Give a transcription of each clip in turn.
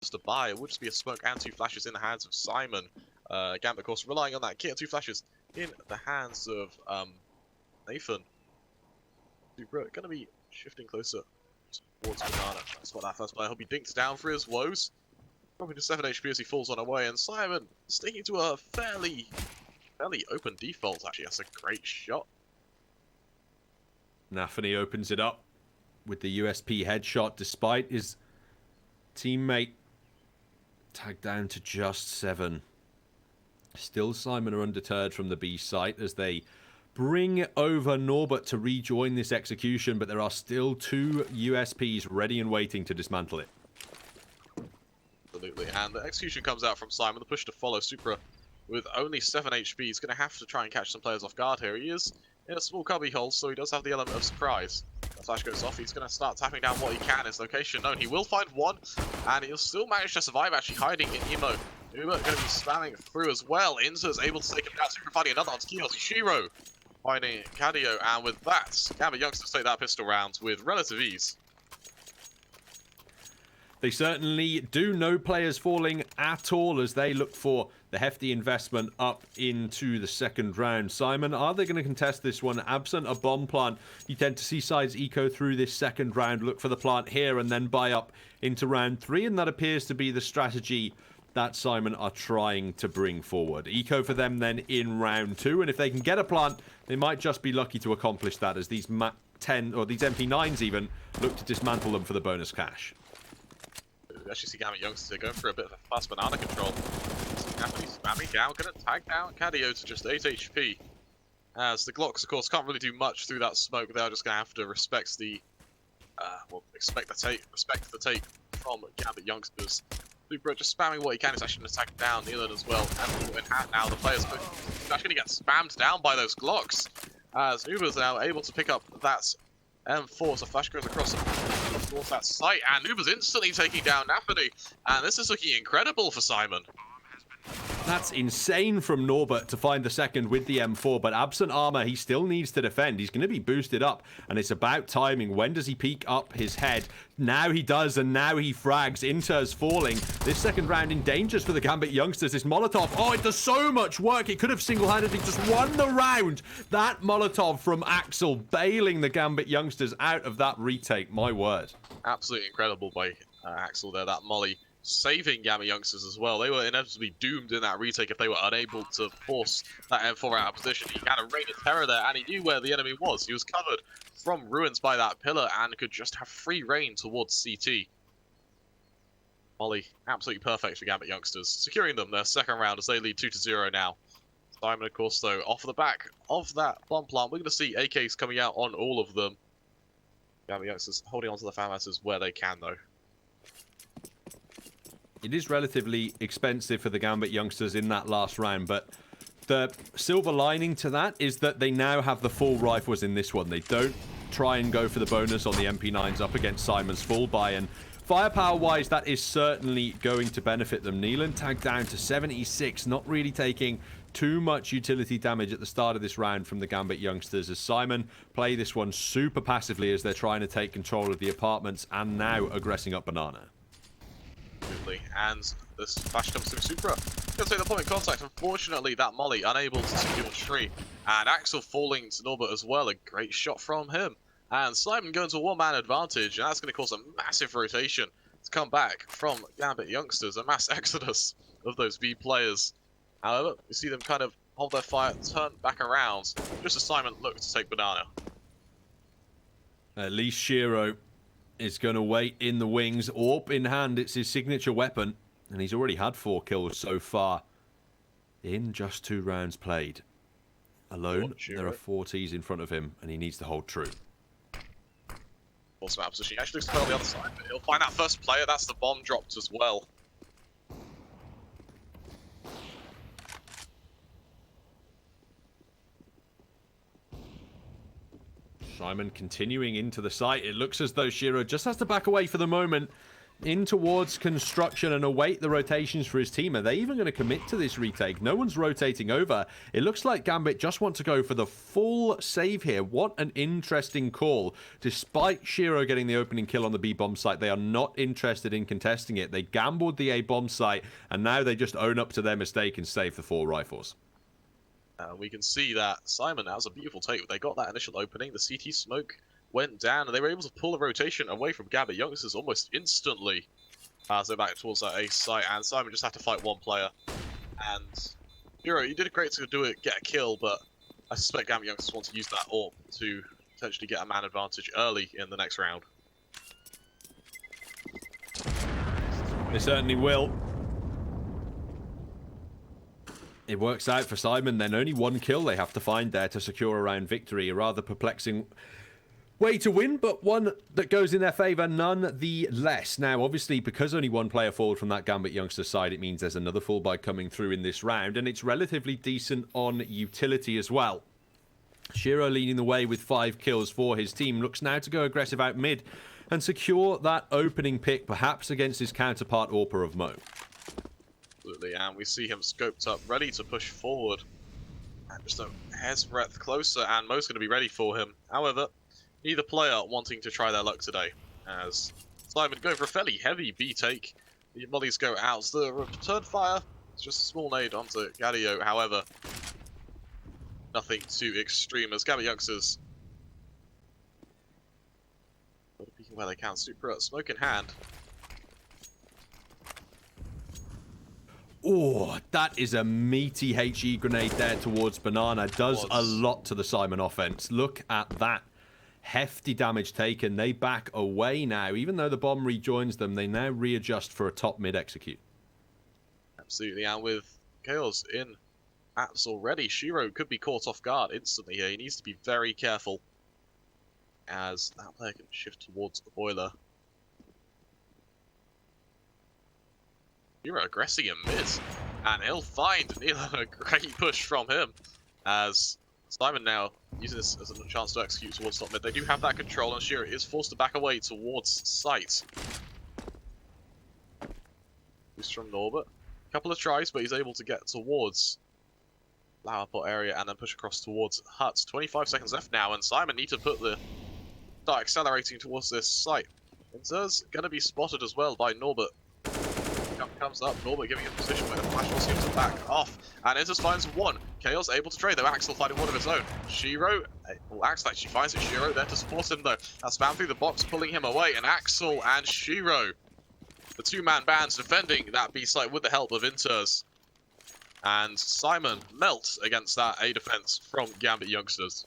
just a buy. It would just be a smoke and 2 flashes in the hands of SYMAN. Gambit, of course, relying on that kit, 2 flashes in the hands of Nathan. Super going to be shifting closer towards Banana. That's what that first player. He'll be dinked down for his woes. Probably to 7 HP as he falls on away, and SYMAN sticking to a fairly open default. Actually, that's a great shot. Nafany opens it up with the USP headshot, despite his teammate tagged down to just 7. Still, SYMAN are undeterred from the B site as they bring over Norbert to rejoin this execution, but there are still 2 USPs ready and waiting to dismantle it. Absolutely, and the execution comes out from SYMAN. The push to follow Supra with only 7 HP. He's going to have to try and catch some players off guard here. He is in a small cubby hole, so he does have the element of surprise. The flash goes off. He's going to start tapping down what he can. His location known. He will find one, and he'll still manage to survive, actually hiding in Emo. Uber going to be spamming through as well. Inter is able to take him down. Super finding another on skills. Shiro finding Cadio, and with that, Gambit youngsters take that pistol round with relative ease. They certainly do. No players falling at all as they look for the hefty investment up into the second round. SYMAN, are they going to contest this one? Absent a bomb plant, you tend to see sides eco through this second round, look for the plant here and then buy up into round 3, and that appears to be the strategy that SYMAN are trying to bring forward. Eco for them then in round 2, and if they can get a plant, they might just be lucky to accomplish that as these MAC 10 or these MP9s even look to dismantle them for the bonus cash. We actually see Gambit youngsters going for a bit of a fast banana control. Nafany spamming down, going to tag down Cadio to just 8 HP. As the Glocks, of course, can't really do much through that smoke. They are just going to have to respect the take from Gambit youngsters. Super just spamming what he can. He's actually going to tag down Nealon as well. And in hand now, the players are actually going to get spammed down by those Glocks. As Nuba's now able to pick up that M4, so flash goes across that site, and Nuba's instantly taking down Nafany. And this is looking incredible for SYMAN. That's insane from Norbert to find the second with the M4, but absent armor, he still needs to defend. He's going to be boosted up, and it's about timing. When does he peek up his head? Now he does, and now he frags. Inter's falling. This second round endangers for the Gambit youngsters. This Molotov, oh, it does so much work. It could have single-handedly just won the round. That Molotov from Axel bailing the Gambit youngsters out of that retake. My word. Absolutely incredible by Axel there, that molly. Saving Gambit youngsters as well. They were inevitably doomed in that retake if they were unable to force that M4 out of position. He had a reign of terror there, and he knew where the enemy was. He was covered from ruins by that pillar and could just have free reign towards CT. Molly, absolutely perfect for Gambit youngsters, securing them their second round as they lead 2-0 now. SYMAN, of course, though, off the back of that bomb plant, we're going to see AKs coming out on all of them. Gambit youngsters holding on to the fan masses where they can, though. It is relatively expensive for the Gambit youngsters in that last round, but the silver lining to that is that they now have the full rifles in this one. They don't try and go for the bonus on the MP9s up against SYMAN's full buy, and firepower-wise, that is certainly going to benefit them. Nealon tagged down to 76, not really taking too much utility damage at the start of this round from the Gambit youngsters, as SYMAN play this one super passively as they're trying to take control of the apartments and now aggressing up Banana. And this flash comes through Supra. Gonna take the point of contact. Unfortunately, that molly unable to secure Tree. And Axel falling to Norbert as well. A great shot from him. And SYMAN going to a one-man advantage, and that's going to cause a massive rotation to come back from Gambit youngsters. A mass exodus of those B players. However, we see them kind of hold their fire, turn back around, just as SYMAN look to take Banana. At least Shiro is going to wait in the wings. AWP in hand, it's his signature weapon. And he's already had 4 kills so far in just 2 rounds played. Alone, there are 4 Ts in front of him, and he needs to hold true. Awesome position. He actually looks to play on the other side, but he'll find that first player. That's the bomb dropped as well. SYMAN continuing into the site. It looks as though Shiro just has to back away for the moment. in towards construction and await the rotations for his team. Are they even going to commit to this retake? No one's rotating over. It looks like Gambit just want to go for the full save here. What an interesting call. Despite Shiro getting the opening kill on the B bomb site, they are not interested in contesting it. They gambled the A bomb site, and now they just own up to their mistake and save the 4 rifles. We can see that SYMAN, that was a beautiful take. They got that initial opening, the CT smoke went down, and they were able to pull the rotation away from Gambit youngsters almost instantly as they're back towards that A site, and SYMAN just had to fight one player. And Hero, you did great to do it, get a kill, but I suspect Gambit youngsters want to use that AWP to potentially get a man advantage early in the next round. They certainly will. It works out for SYMAN then. Only 1 kill they have to find there to secure a round victory. A rather perplexing way to win, but one that goes in their favour none the less. Now, obviously, because only 1 player forward from that Gambit youngster side, it means there's another full buy coming through in this round, and it's relatively decent on utility as well. Shiro leading the way with 5 kills for his team. Looks now to go aggressive out mid and secure that opening pick, perhaps against his counterpart Orpa of Mo. Absolutely, and we see him scoped up, ready to push forward. And just a hair's breadth closer, and Mo's going to be ready for him. However, neither player wanting to try their luck today, as SYMAN go for a fairly heavy B take. The mollies go out. The return fire is just a small nade onto Gadio. However, nothing too extreme as Gambit youngsters peeking where they can. Super smoke in hand. Oh, that is a meaty HE grenade there towards Banana. Does a lot to the SYMAN offense. Look at that. Hefty damage taken. They back away now. Even though the bomb rejoins them, they now readjust for a top mid execute. Absolutely, and with Chaos in apps already, Shiro could be caught off guard instantly here. He needs to be very careful as that player can shift towards the boiler. Shiro aggressing him mid, and he'll find Neelan. A great push from him as SYMAN now using this as a chance to execute towards top mid. They do have that control, and Shiro is forced to back away towards site. Boost from Norbert. Couple of tries, but he's able to get towards flower pot area and then push across towards Hut. 25 seconds left now, and SYMAN need to start accelerating towards this site. Inzer's going to be spotted as well by Norbert. Comes up, Norbert giving him position where the flash will seem to back off, and Inzers finds 1. Chaos able to trade, though Axel finding 1 of his own. Shiro, well, Axel actually finds it. Shiro there to support him, though. That's spam through the box, pulling him away, and Axel and Shiro, the 2-man bands defending that B site with the help of Inters. And SYMAN melts against that A defense from Gambit youngsters.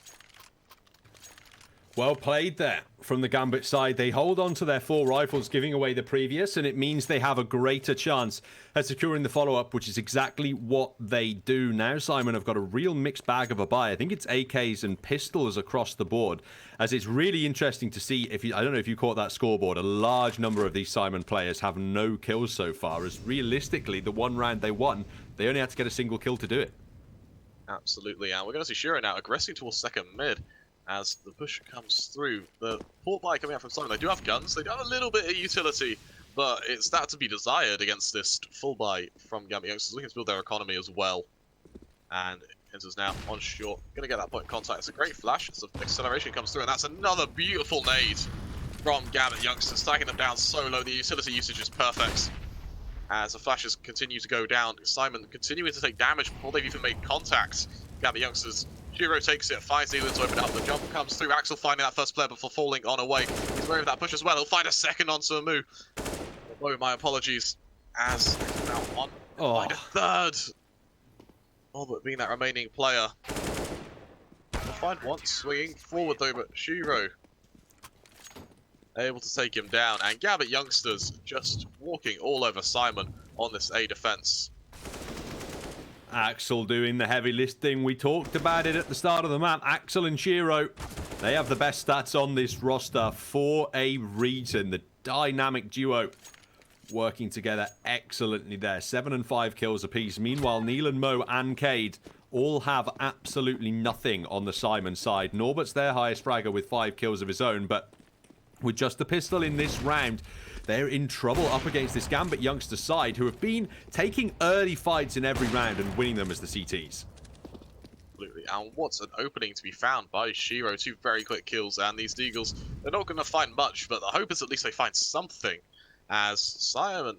Well played there from the Gambit side. They hold on to their 4 rifles, giving away the previous, and it means they have a greater chance at securing the follow-up, which is exactly what they do. Now SYMAN have got a real mixed bag of a buy. I think it's AKs and pistols across the board, as it's really interesting to see if you, I don't know if you caught that scoreboard, a large number of these SYMAN players have no kills so far, as realistically, the 1 round they won, they only had to get a single kill to do it. Absolutely, and we're going to see Shiro now aggressing towards second mid. As the push comes through, the port buy coming out from SYMAN, they do have guns, they do have a little bit of utility, but it's that to be desired against this full buy from Gambit youngsters, looking to build their economy as well. And Inzer's now on short, going to get that point of contact. It's a great flash, so acceleration comes through, and that's another beautiful nade from Gambit youngsters, stacking them down so low. The utility usage is perfect. As the flashes continue to go down, SYMAN continuing to take damage before they've even made contact. Gambit youngsters, Shiro takes it, finds Neelan to open up. The jump comes through. Axel finding that first player before falling on away. He's wary of that push as well. He'll find a second onto Amu. Oh, my apologies. As now on, find a third. Oh, but being that remaining player. He'll find one swinging forward though, but Shiro able to take him down. And Gambit youngsters just walking all over SYMAN on this A defense. Axel doing the heavy lifting. We talked about it at the start of the map. Axel and Shiro, they have the best stats on this roster for a reason. The dynamic duo working together excellently there. 7 and 5 kills apiece. Meanwhile, Neelan, Mo, and Cade all have absolutely nothing on the SYMAN side. Norbert's their highest fragger with 5 kills of his own, but with just the pistol in this round, they're in trouble up against this Gambit youngster side, who have been taking early fights in every round and winning them as the CTs. Absolutely. And what's an opening to be found by Shiro? 2 very quick kills, and these Deagles, they're not going to find much, but the hope is at least they find something. As Simon,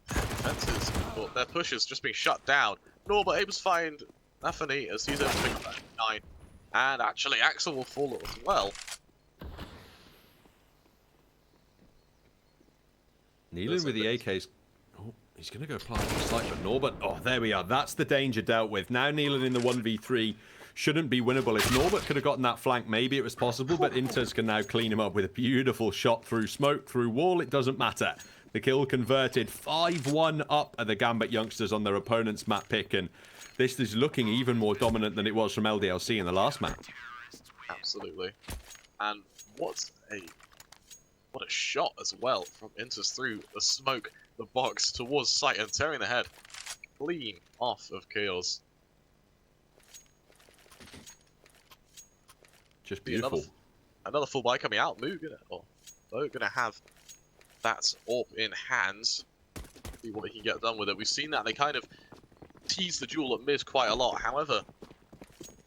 defenses, or their push is just being shut down. Norbert able to find Anthony as he's able to pick up that 9. And actually, Axel will fall as well. Nealon with the AKs. Oh, he's going to go apply the slight, but Norbert. Oh, there we are. That's the danger dealt with. Now Nealon in the 1v3 shouldn't be winnable. If Norbert could have gotten that flank, maybe it was possible, but Inters can now clean him up with a beautiful shot through smoke, through wall. It doesn't matter. The kill converted. 5-1 up at the Gambit youngsters on their opponent's map pick, and this is looking even more dominant than it was from LDLC in the last map. Absolutely. And what a shot as well from Inters through the smoke, the box towards sight and tearing the head clean off of Chaos. Just beautiful. Another full buy coming out. Moo gonna have that AWP in hands. See what he can get done with it. We've seen that they kind of tease the duel at mid quite a lot. However,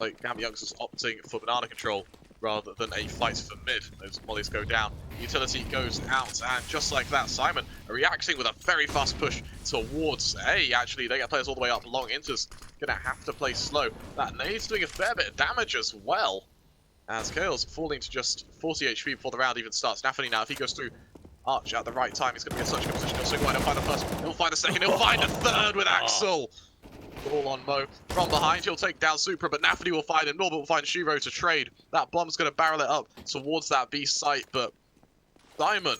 like Gambit youngsters opting for banana control rather than a fight for mid. Those mollies go down. Utility goes out, and just like that, Simon reacting with a very fast push towards A. Actually, they get players all the way up long. Inter's gonna have to play slow. That nade's doing a fair bit of damage as well. As Kale's falling to just 40 HP before the round even starts. Nafany now, if he goes through Arch at the right time, he's going to be in such a good position. He'll swing wide, he'll find the first, he'll find a second, he'll find a third with Axel. All on Mo. From behind, he'll take down Supra, but Nafany will find him. Norbert will find Shiro to trade. That bomb's going to barrel it up towards that B site, but Simon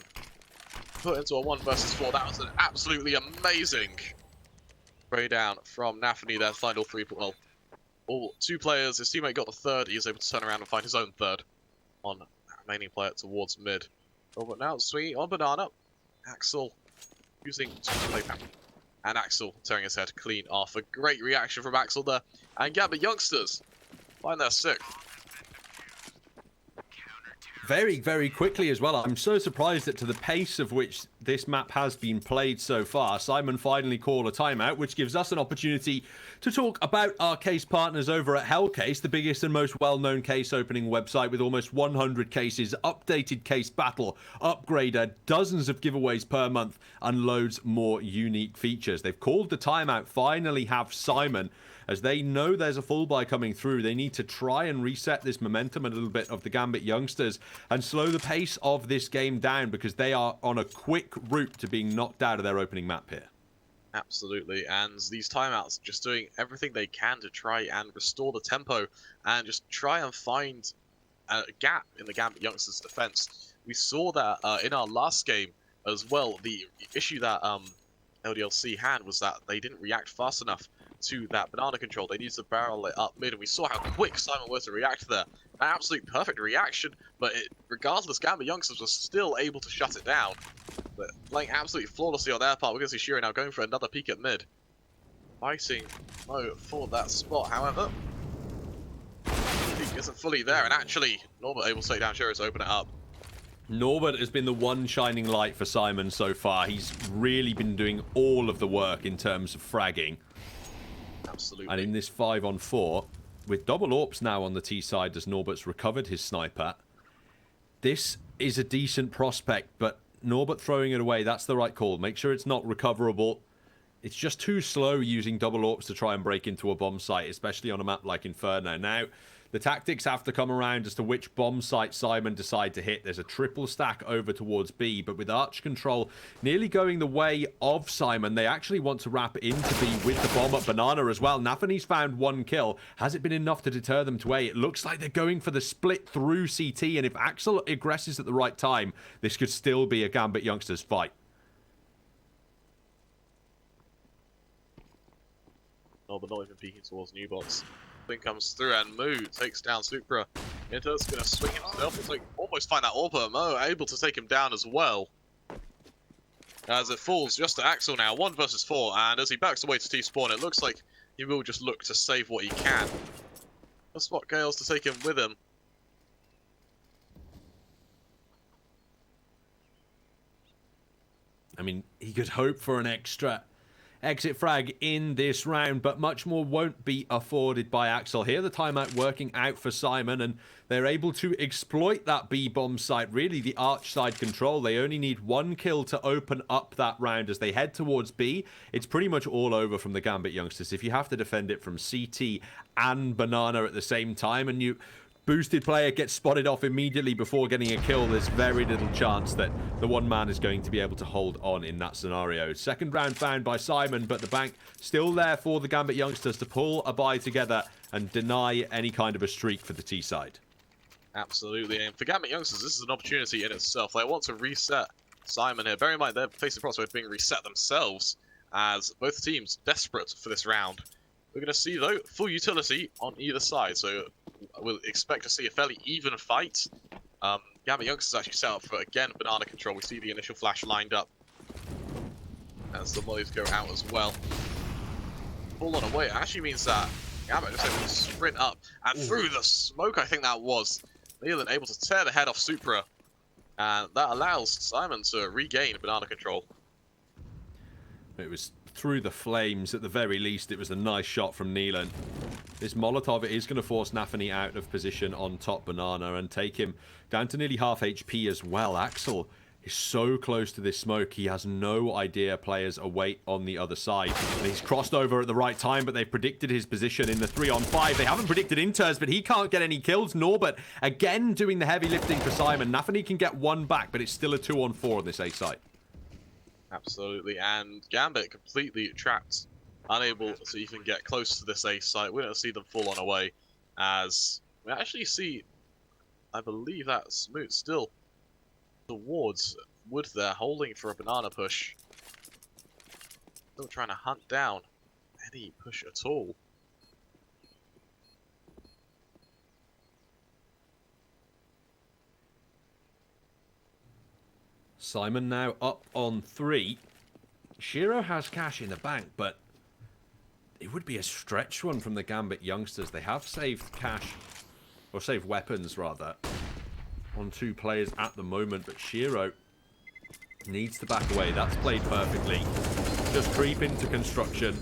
put into a 1 versus 4. That was an absolutely amazing spray down from Nafany there. Find all 3, well, all 2 players. His teammate got the third. He was able to turn around and find his own third on that remaining player towards mid. Oh, but now swinging on banana. Axel using to play back. And Axel tearing his head clean off. A great reaction from Axel there. And Gambit youngsters find their 6th. Very, very quickly as well. I'm so surprised that to the pace of which this map has been played so far, Simon finally called a timeout, which gives us an opportunity to talk about our case partners over at Hellcase, the biggest and most well-known case opening website with almost 100 cases, updated case battle, upgrader, dozens of giveaways per month, and loads more unique features. They've called the timeout, finally have Simon. As they know there's a full buy coming through, they need to try and reset this momentum a little bit of the Gambit youngsters and slow the pace of this game down, because they are on a quick route to being knocked out of their opening map here. Absolutely, and these timeouts just doing everything they can to try and restore the tempo and just try and find a gap in the Gambit youngsters' defense. We saw that in our last game as well. The issue that LDLC had was that they didn't react fast enough to that banana control. They needed to barrel it up mid, and we saw how quick Simon was to react there. An absolute perfect reaction, but regardless, Gambit youngsters was still able to shut it down. But playing absolutely flawlessly on their part. We're going to see Shiro now going for another peek at mid. Fighting Mo for that spot, however. He isn't fully there, and actually, Norbert able to take down Shiro to open it up. Norbert has been the one shining light for Simon so far. He's really been doing all of the work in terms of fragging. Absolutely. And in this 5-on-4, with double AWPs now on the T side as Norbert's recovered his sniper, this is a decent prospect, but Norbert throwing it away, that's the right call. Make sure it's not recoverable. It's just too slow using double AWPs to try and break into a bomb site, especially on a map like Inferno. Now, the tactics have to come around as to which bomb site Simon decide to hit. There's a triple stack over towards B, but with Arch control nearly going the way of Simon, they actually want to wrap into B with the bomb at Banana as well. Nafany's found 1 kill. Has it been enough to deter them to A? It looks like they're going for the split through CT, and if Axel aggresses at the right time, this could still be a Gambit youngsters fight. No, but not even peeking towards New Box. Thing comes through, and Moo takes down Supra. Inter's going to swing himself. It's like almost find that AWP. Mo able to take him down as well. As it falls just to Axel now. 1 versus 4, and as he backs away to T-spawn, it looks like he will just look to save what he can. A spot Gales to take him with him. I mean, he could hope for an extra exit frag in this round, but much more won't be afforded by Axel. Here, the timeout working out for Simon, and they're able to exploit that B-bomb site, really the arch side control. They only need one kill to open up that round as they head towards B. It's pretty much all over from the Gambit youngsters. If you have to defend it from CT and Banana at the same time, and you boosted player gets spotted off immediately before getting a kill, there's very little chance that the one man is going to be able to hold on in that scenario. Second round found by Simon, but the bank still there for the Gambit youngsters to pull a buy together and deny any kind of a streak for the T side. Absolutely, and for Gambit youngsters, this is an opportunity in itself. They want to reset Simon here. Bear in mind, they're facing the prospect of being reset themselves, as both teams desperate for this round. We're going to see, though, full utility on either side, so we'll expect to see a fairly even fight. Gambit youngsters actually set up for, again, banana control. We see the initial flash lined up as the mollies go out as well. Full on away actually means that Gambit just able to sprint up and through the smoke, I think that was. Nealon able to tear the head off Supra, and that allows Simon to regain banana control. It was through the flames at the very least. It was a nice shot from Nealon. This Molotov is going to force Nafany out of position on top banana and take him down to nearly half HP as well. Axel is so close to this smoke, he has no idea players await on the other side. And he's crossed over at the right time, but they've predicted his position in the 3-on-5. They haven't predicted Inters, but he can't get any kills. Norbert again doing the heavy lifting for Simon. Nafany can get one back, but it's still a 2-on-4 on this A site. Absolutely, and Gambit completely trapped, unable to even get close to this A site. We don't see them fall on away, as we actually see, I believe that Smoot still towards Wood there, holding for a banana push. Still trying to hunt down any push at all. Simon now up on 3. Shiro has cash in the bank, but it would be a stretch one from the Gambit youngsters. They have saved cash, or saved weapons rather, on 2 players at the moment, but Shiro needs to back away. That's played perfectly. Just creep into construction.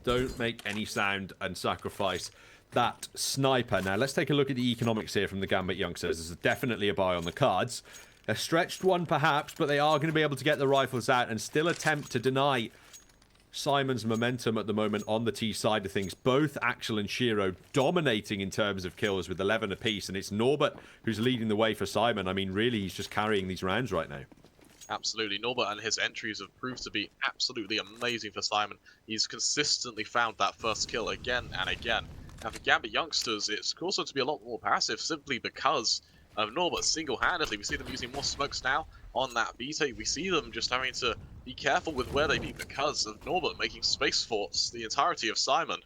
Don't make any sound and sacrifice that sniper. Now let's take a look at the economics here from the Gambit youngsters. There's definitely a buy on the cards. A stretched one perhaps, but they are going to be able to get the rifles out and still attempt to deny Simon's momentum at the moment on the T side of things. Both Axel and Shiro dominating in terms of kills with 11 apiece, and it's Norbert who's leading the way for Simon. I mean, really, he's just carrying these rounds right now. Absolutely. Norbert and his entries have proved to be absolutely amazing for Simon. He's consistently found that first kill again and again. Now for Gambit youngsters, it's also to be a lot more passive simply because of Norbert single-handedly. We see them using more smokes now on that B-take. We see them just having to be careful with where they be because of Norbert making space forts the entirety of Simon.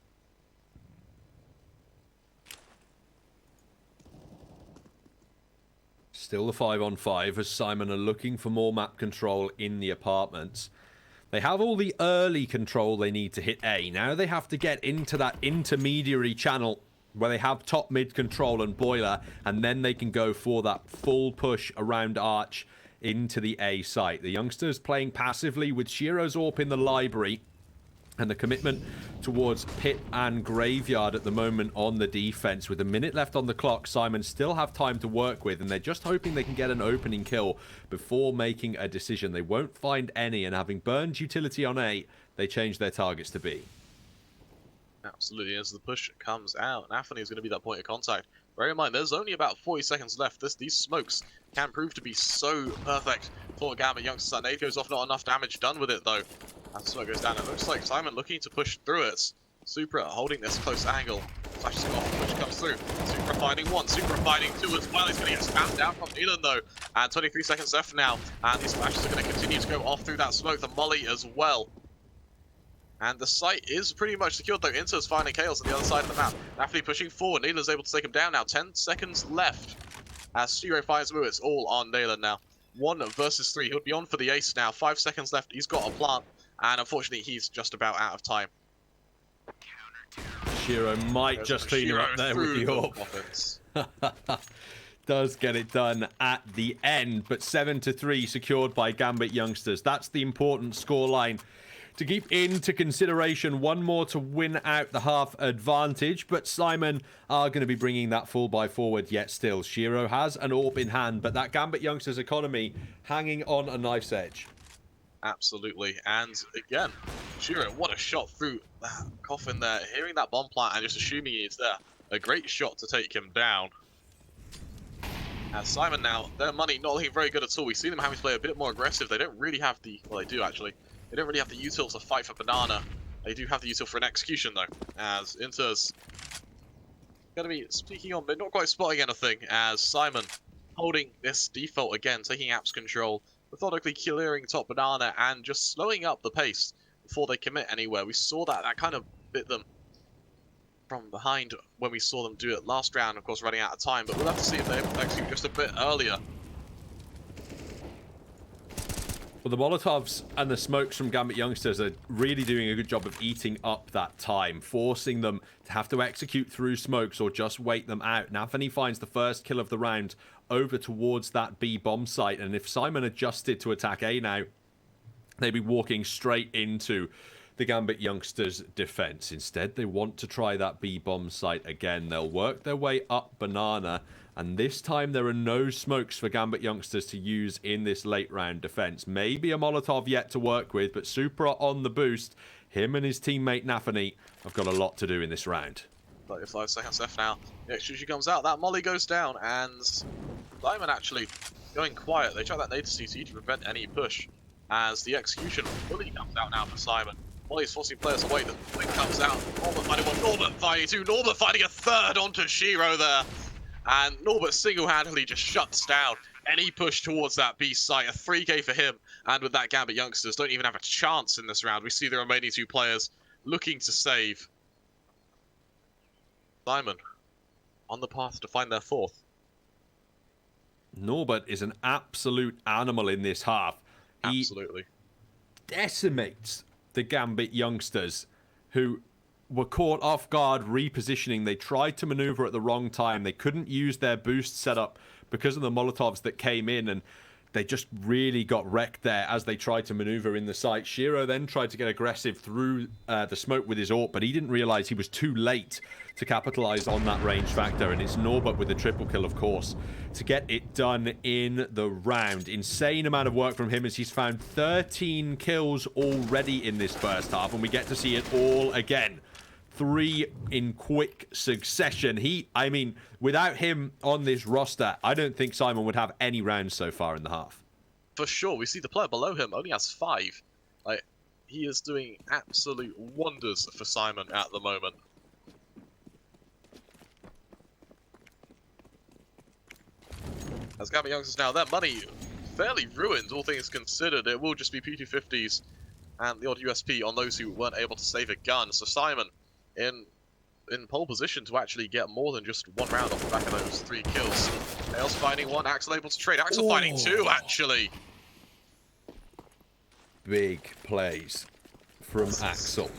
Still the 5-on-5 as Simon are looking for more map control in the apartments. They have all the early control they need to hit A. Now they have to get into that intermediary channel where they have top mid control and boiler, and then they can go for that full push around arch into the A site. The youngsters playing passively with Shiro's AWP in the library and the commitment towards pit and graveyard at the moment on the defense. With a minute left on the clock, Simon still have time to work with, and they're just hoping they can get an opening kill before making a decision. They won't find any, and having burned utility on A, they change their targets to B. Absolutely, as the push comes out, Nafany is going to be that point of contact. Bear in mind, there's only about 40 seconds left. These smokes can prove to be so perfect for Gambit youngsters. That nade goes off, not enough damage done with it though. As the smoke goes down, it looks like Simon looking to push through it. Supra holding this close angle. Flashes him off, push comes through. Supra finding 1, Supra finding 2 as well. He's going to get spammed down from Nealon though. And 23 seconds left now. And these flashes are going to continue to go off through that smoke. The molly as well. And the site is pretty much secured though. Inter's finding chaos on the other side of the map. Nafany pushing forward. Nealon's able to take him down now. 10 seconds left. As Shiro finds Wu, it's all on Nealon now. 1 versus 3. He'll be on for the ace now. 5 seconds left. He's got a plant. And unfortunately, he's just about out of time. Shiro might just clean him up there with the AWP. does get it done at the end, but 7-3 secured by Gambit youngsters. That's the important scoreline to keep into consideration. One more to win out the half advantage, but SYMAN are going to be bringing that full buy forward yet still. Shiro has an AWP in hand, but that Gambit youngsters economy hanging on a knife's edge. Absolutely, and again, Shiro, what a shot through that coffin there, hearing that bomb plant and just assuming it's there. A great shot to take him down. And SYMAN now, their money not looking very good at all. We see them having to play a bit more aggressive. They don't really have the, well, they do actually. They don't really have the util to fight for banana. They do have the util for an execution though, as Inter's going to be speaking on, but not quite spotting anything, as SYMAN holding this default again, taking App's control, methodically clearing top banana and just slowing up the pace before they commit anywhere. We saw that kind of bit them from behind when we saw them do it last round, of course running out of time, but we'll have to see if they execute just a bit earlier. Well, the Molotovs and the smokes from Gambit youngsters are really doing a good job of eating up that time, forcing them to have to execute through smokes or just wait them out. Nathani finds the first kill of the round over towards that B bomb site, and if SYMAN adjusted to attack A now, they'd be walking straight into the Gambit youngsters' defense. Instead, they want to try that B bomb site again. They'll work their way up banana, and this time there are no smokes for Gambit youngsters to use in this late round defense. Maybe a Molotov yet to work with, but Supra on the boost. Him and his teammate Nathani have got a lot to do in this round. 35 seconds left now. The execution comes out, that molly goes down, and SYMAN actually going quiet. They try that native CT to prevent any push, as the execution fully comes out now for SYMAN. Molly's forcing players away, the blink comes out. Norbert finding one, Norbert finding two, Norbert finding a third onto Shiro there. And Norbert single-handedly just shuts down any push towards that B site. A 3k for him, and with that Gambit youngsters don't even have a chance in this round. We see the remaining two players looking to save. SYMAN on the path to find their fourth. Norbert is an absolute animal in this half. He Absolutely decimates the Gambit youngsters, who were caught off guard repositioning. They tried to maneuver at the wrong time. They couldn't use their boost setup because of the Molotovs that came in, and they just really got wrecked there as they tried to maneuver in the site. Shiro then tried to get aggressive through the smoke with his AWP, but he didn't realize he was too late to capitalize on that range factor, and it's Norbert with the triple kill, of course, to get it done in the round. Insane amount of work from him, as he's found 13 kills already in this first half, and we get to see it all again. 3 in quick succession. I mean, without him on this roster, I don't think SYMAN would have any rounds so far in the half. for sure. We see the player below him only has 5. Like, he is doing absolute wonders for SYMAN at the moment. As Gambit youngsters now, their money fairly ruined, all things considered. It will just be P250s and the odd USP on those who weren't able to save a gun. So SYMAN in pole position to actually get more than just 1 round off the back of those 3 kills. Nails finding 1, Axel able to trade. Axel finding 2, actually. Big plays from Axel.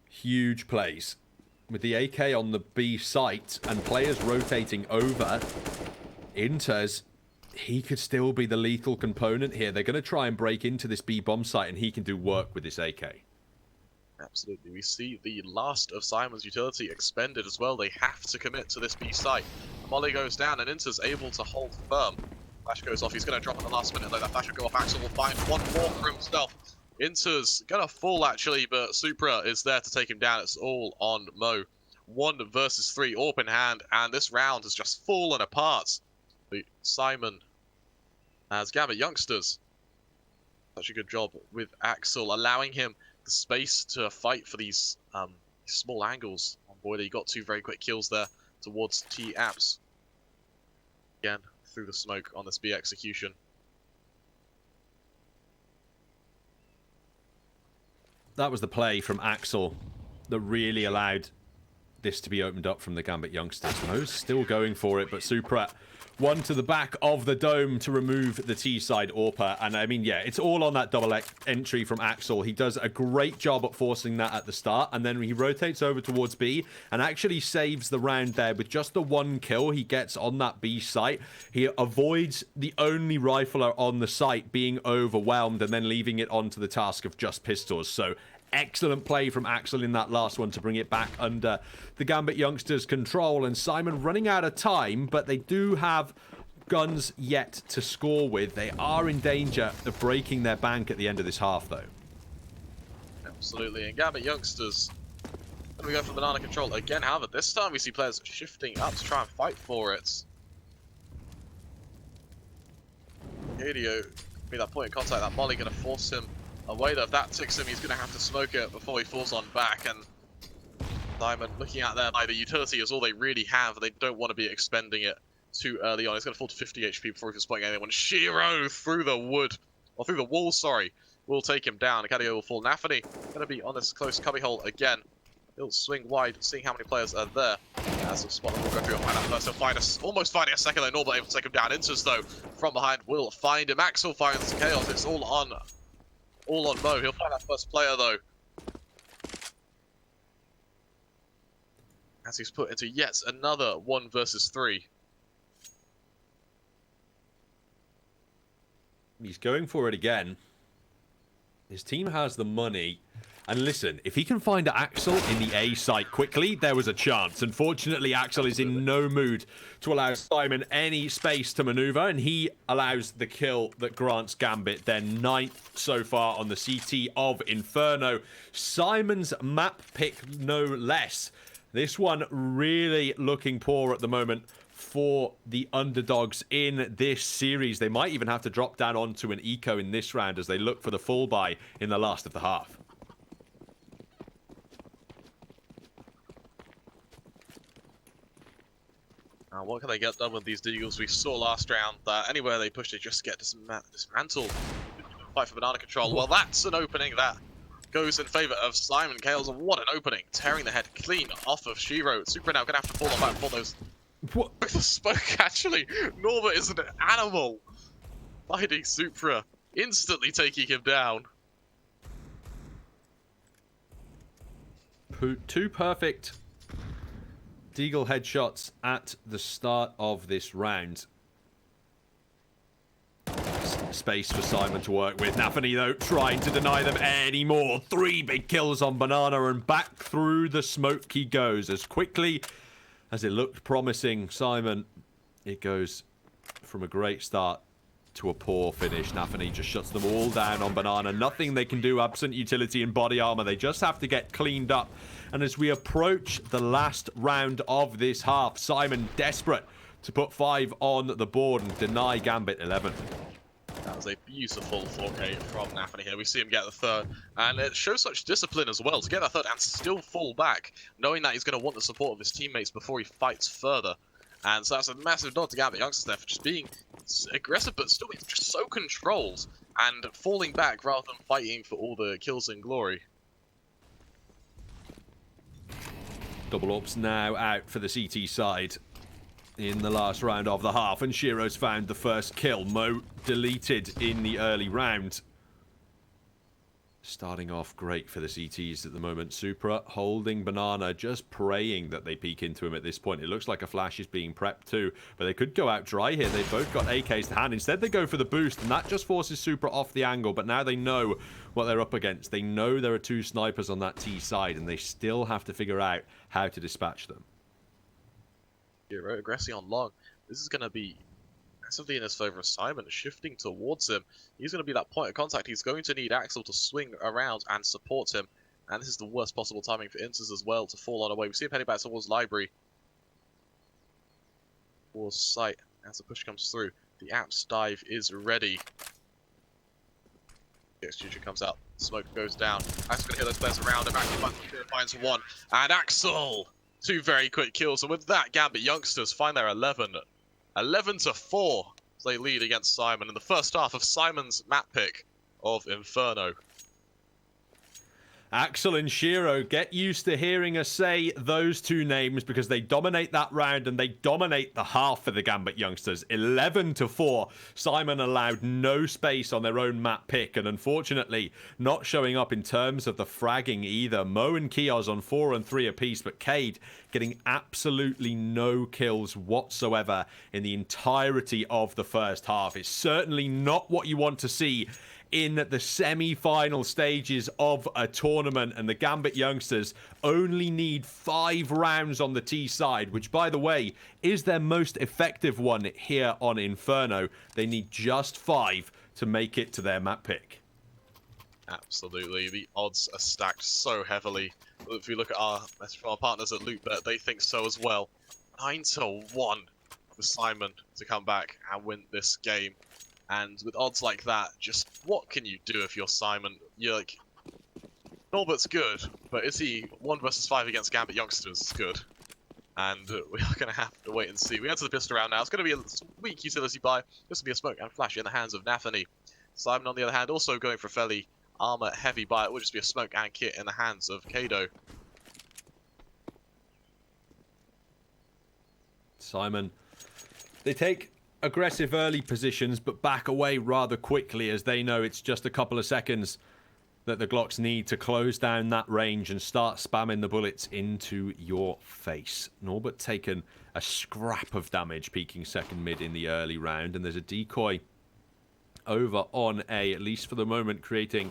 Huge plays. With the AK on the B site and players rotating over, Inters, he could still be the lethal component here. They're going to try and break into this B bomb site, and he can do work with this AK. Absolutely. We see the last of SYMAN's utility expended as well. They have to commit to this B site. The molly goes down, and Inter's able to hold firm. Flash goes off. He's going to drop in the last minute. Though that flash will go off. Axel will find 1 more for himself. Inter's going to fall, actually, but Supra is there to take him down. It's all on Mo. 1 versus 3, AWP in hand, and this round has just fallen apart. The SYMAN as Gambit youngsters. Such a good job with Axel, allowing him the space to fight for these small angles. On board, he got 2 very quick kills there towards T-Apps. Again, through the smoke on this B execution. That was the play from Axel that really allowed this to be opened up from the Gambit youngsters. Mo's still going for it, but Supra One to the back of the dome to remove the T-side AWPer. And I mean, yeah, it's all on that double entry from Axel. He does a great job at forcing that at the start. And then he rotates over towards B and actually saves the round there with just the one kill he gets on that B site. He avoids the only rifler on the site being overwhelmed and then leaving it onto the task of just pistols. So excellent play from Axel in that last one to bring it back under the Gambit youngsters' control. And Simon running out of time, but they do have guns yet to score with. They are in danger of breaking their bank at the end of this half, though. Absolutely, and Gambit youngsters, when we go for banana control again, however, this time we see players shifting up to try and fight for it. Gadio, be that point of contact, that molly going to force him away. Though if that ticks him, he's going to have to smoke it before he falls on back. And Simon looking at them, like the utility is all they really have. They don't want to be expending it too early on. He's going to fall to 50 HP before he can spot anyone. Shiro through the wood, or through the wall, sorry, will take him down. Gadio will fall. Nafany going to be on this close cubbyhole again. He'll swing wide, seeing how many players are there. As a spot will go through and find that first. He'll find us, almost finding a second though. Norbert able to take him down. Intus though, from behind, will find him. Axel finds Chaos. It's all on Mo. He'll find that first player though. As he's put into yet another 1 versus 3. He's going for it again. His team has the money. And listen, if he can find Axel in the A site quickly, there was a chance. Unfortunately, Axel is in no mood to allow Simon any space to maneuver, and he allows the kill that grants Gambit their 9th so far on the CT of Inferno. Simon's map pick, no less. This one really looking poor at the moment for the underdogs in this series. They might even have to drop down onto an eco in this round as they look for the full buy in the last of the half. What can they get done with these deagles? We saw last round that anywhere they pushed it just get dismantled. Fight for banana control. Well, that's an opening that goes in favor of Simon Kales. And what an opening. Tearing the head clean off of Shiro. Supra now going to have to fall on back for those. What? With the smoke, actually. Norbert is an animal. Fighting Supra. Instantly taking him down. Two perfect Deagle headshots at the start of this round. Space for Simon to work with. Nafany, though, trying to deny them any more. 3 big kills on Banana, and back through the smoke he goes. As quickly as it looked promising, Simon, it goes from a great start to a poor finish. Nafany just shuts them all down on Banana. Nothing they can do absent utility and body armor. They just have to get cleaned up. And as we approach the last round of this half, Simon desperate to put 5 on the board and deny Gambit 11. That was a beautiful 4K from Nafany here. We see him get the 3rd, and it shows such discipline as well to get that 3rd and still fall back, knowing that he's going to want the support of his teammates before he fights further. And so that's a massive nod to Gambit youngsters there for just being aggressive, but still being just so controlled and falling back rather than fighting for all the kills and glory. Double ups now out for the CT side in the last round of the half, and Shiro's found the first kill. Mo deleted in the early round. Starting off great for the CTs at the moment. Supra holding Banana, just praying that they peek into him at this point. It looks like a flash is being prepped too, but they could go out dry here. They've both got AKs to hand. Instead, they go for the boost, and that just forces Supra off the angle. But now they know what they're up against. They know there are 2 snipers on that T side, and they still have to figure out how to dispatch them. Hero aggressing on long. This is going to be massively in his favor. Simon shifting towards him. He's going to be that point of contact. He's going to need Axel to swing around and support him. And this is the worst possible timing for Intus as well to fall on away. We see him heading back towards Library. Towards site as the push comes through. The Apps dive is ready. Future comes out. Smoke goes down. Axel's going to hit those players around him. Axel finds 1. And Axel! 2 very quick kills. And with that, Gambit youngsters find their 11. 11-4 as they lead against Simon in the first half of Simon's map pick of Inferno. Axel and Shiro, get used to hearing us say those two names because they dominate that round and they dominate the half for the Gambit youngsters. 11-4. Simon allowed no space on their own map pick, and unfortunately not showing up in terms of the fragging either. Mo and Kios on 4 and 3 apiece, but Cade getting absolutely no kills whatsoever in the entirety of the first half. It's certainly not what you want to see in the semi-final stages of a tournament, and the Gambit youngsters only need 5 rounds on the T side, which, by the way, is their most effective one here on Inferno. They need just 5 to make it to their map pick. Absolutely, the odds are stacked so heavily. If we look at our partners at Lootbet, they think so as well. 9-1 for Simon to come back and win this game. And with odds like that, just what can you do if you're Simon? You're like, Norbert's good, but is he 1 versus 5 against Gambit youngsters good? And we are going to have to wait and see. We enter the pistol round now. It's going to be a weak utility buy. This will be a smoke and flash in the hands of Nathani. Simon, on the other hand, also going for a fairly armor heavy buy. It will just be a smoke and kit in the hands of Kado. Simon, they take aggressive early positions but back away rather quickly as they know it's just a couple of seconds that the Glocks need to close down that range and start spamming the bullets into your face. Norbert taken a scrap of damage, peaking second mid in the early round, and there's a decoy over on A, at least for the moment, creating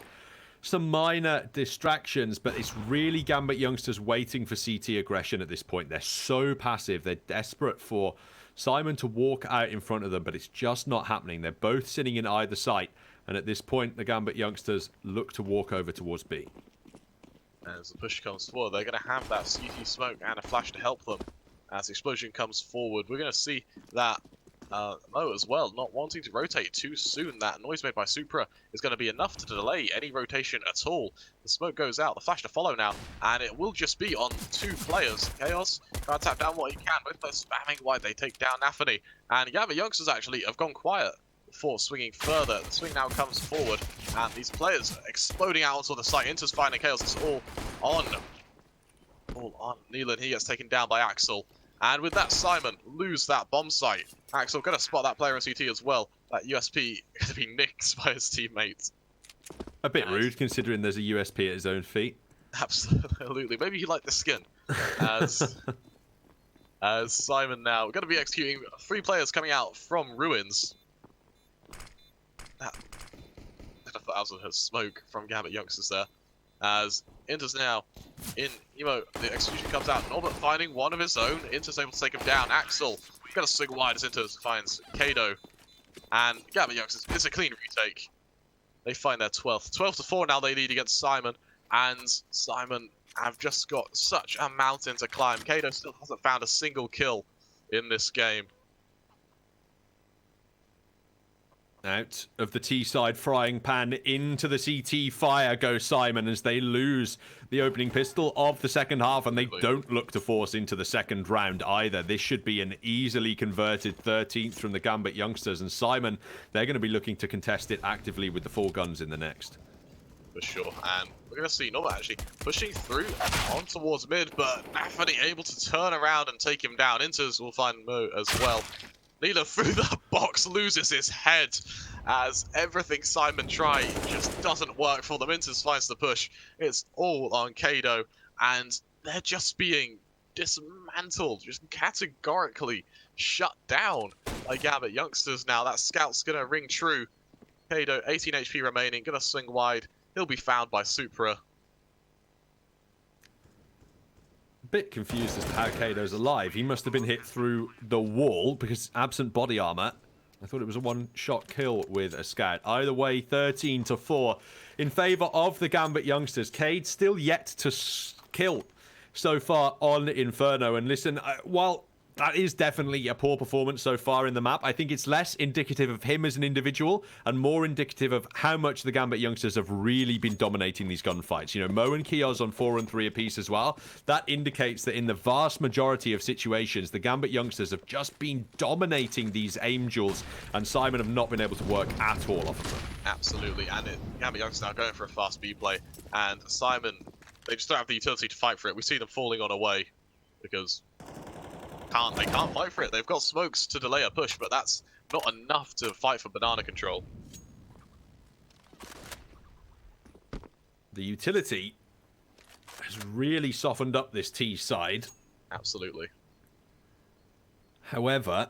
some minor distractions, but it's really Gambit youngsters waiting for CT aggression at this point. They're so passive, they're desperate for Simon to walk out in front of them, but it's just not happening. They're both sitting in either site, and at this point, the Gambit youngsters look to walk over towards B. As the push comes forward, they're going to have that CT smoke and a flash to help them. As the explosion comes forward, we're going to see that Mo as well, not wanting to rotate too soon. That noise made by Supra is going to be enough to delay any rotation at all. The smoke goes out, the flash to follow now, and it will just be on 2 players. Chaos trying to tap down what he can. Both players spamming wide, they take down Nathani. And Gambit youngsters actually have gone quiet before swinging further. The swing now comes forward, and these players exploding out onto the site. Inter's finding Chaos. It's all on. Nealon, he gets taken down by Axel. And with that, Simon lose that bomb site. Axel going to spot that player in CT as well. That USP going to be nicked by his teammates. A bit rude considering there's a USP at his own feet. Absolutely. Maybe he liked the skin. As Simon now going to be executing 3 players coming out from ruins. I thought that was a smoke from Gambit youngsters there. As Inter's now in Emo, the execution comes out. Norbert finding one of his own. Inter's able to take him down. Axel gonna swing wide as Inter finds Kado. And Gambit youngsters, it's a clean retake. They find their 12th. 12-4 now they lead against Simon. And Simon have just got such a mountain to climb. Kado still hasn't found a single kill in this game. Out of the T-side frying pan into the CT fire goes Simon as they lose the opening pistol of the second half, and they don't look to force into the second round either. This should be an easily converted 13th from the Gambit youngsters, and Simon, they're going to be looking to contest it actively with the 4 guns in the next. For sure, and we're going to see Norbert actually pushing through on towards mid, but Nathani able to turn around and take him down. Inters will find Mo as well. Neela through the box loses his head as everything Simon tried just doesn't work for them. Inters finds the push. It's all on Kado, and they're just being dismantled, just categorically shut down by Gambit youngsters now. That scout's going to ring true. Kado, 18 HP remaining, going to swing wide. He'll be found by Supra. Bit confused as to how Kado's alive. He must have been hit through the wall because absent body armor. I thought it was a one-shot kill with a scout. Either way, 13-4 in favor of the Gambit youngsters. Cade still yet to kill so far on Inferno. And listen, while that is definitely a poor performance so far in the map, I think it's less indicative of him as an individual and more indicative of how much the Gambit youngsters have really been dominating these gunfights. You know, Mo and Kios on 4 and 3 apiece as well. That indicates that in the vast majority of situations, the Gambit youngsters have just been dominating these aim duels, and Simon have not been able to work at all off of them. Absolutely, and Gambit youngsters now going for a fast B play, and Simon they just don't have the utility to fight for it. We see them falling on away because they can't fight for it. They've got smokes to delay a push, but that's not enough to fight for banana control. The utility has really softened up this T side. Absolutely. However,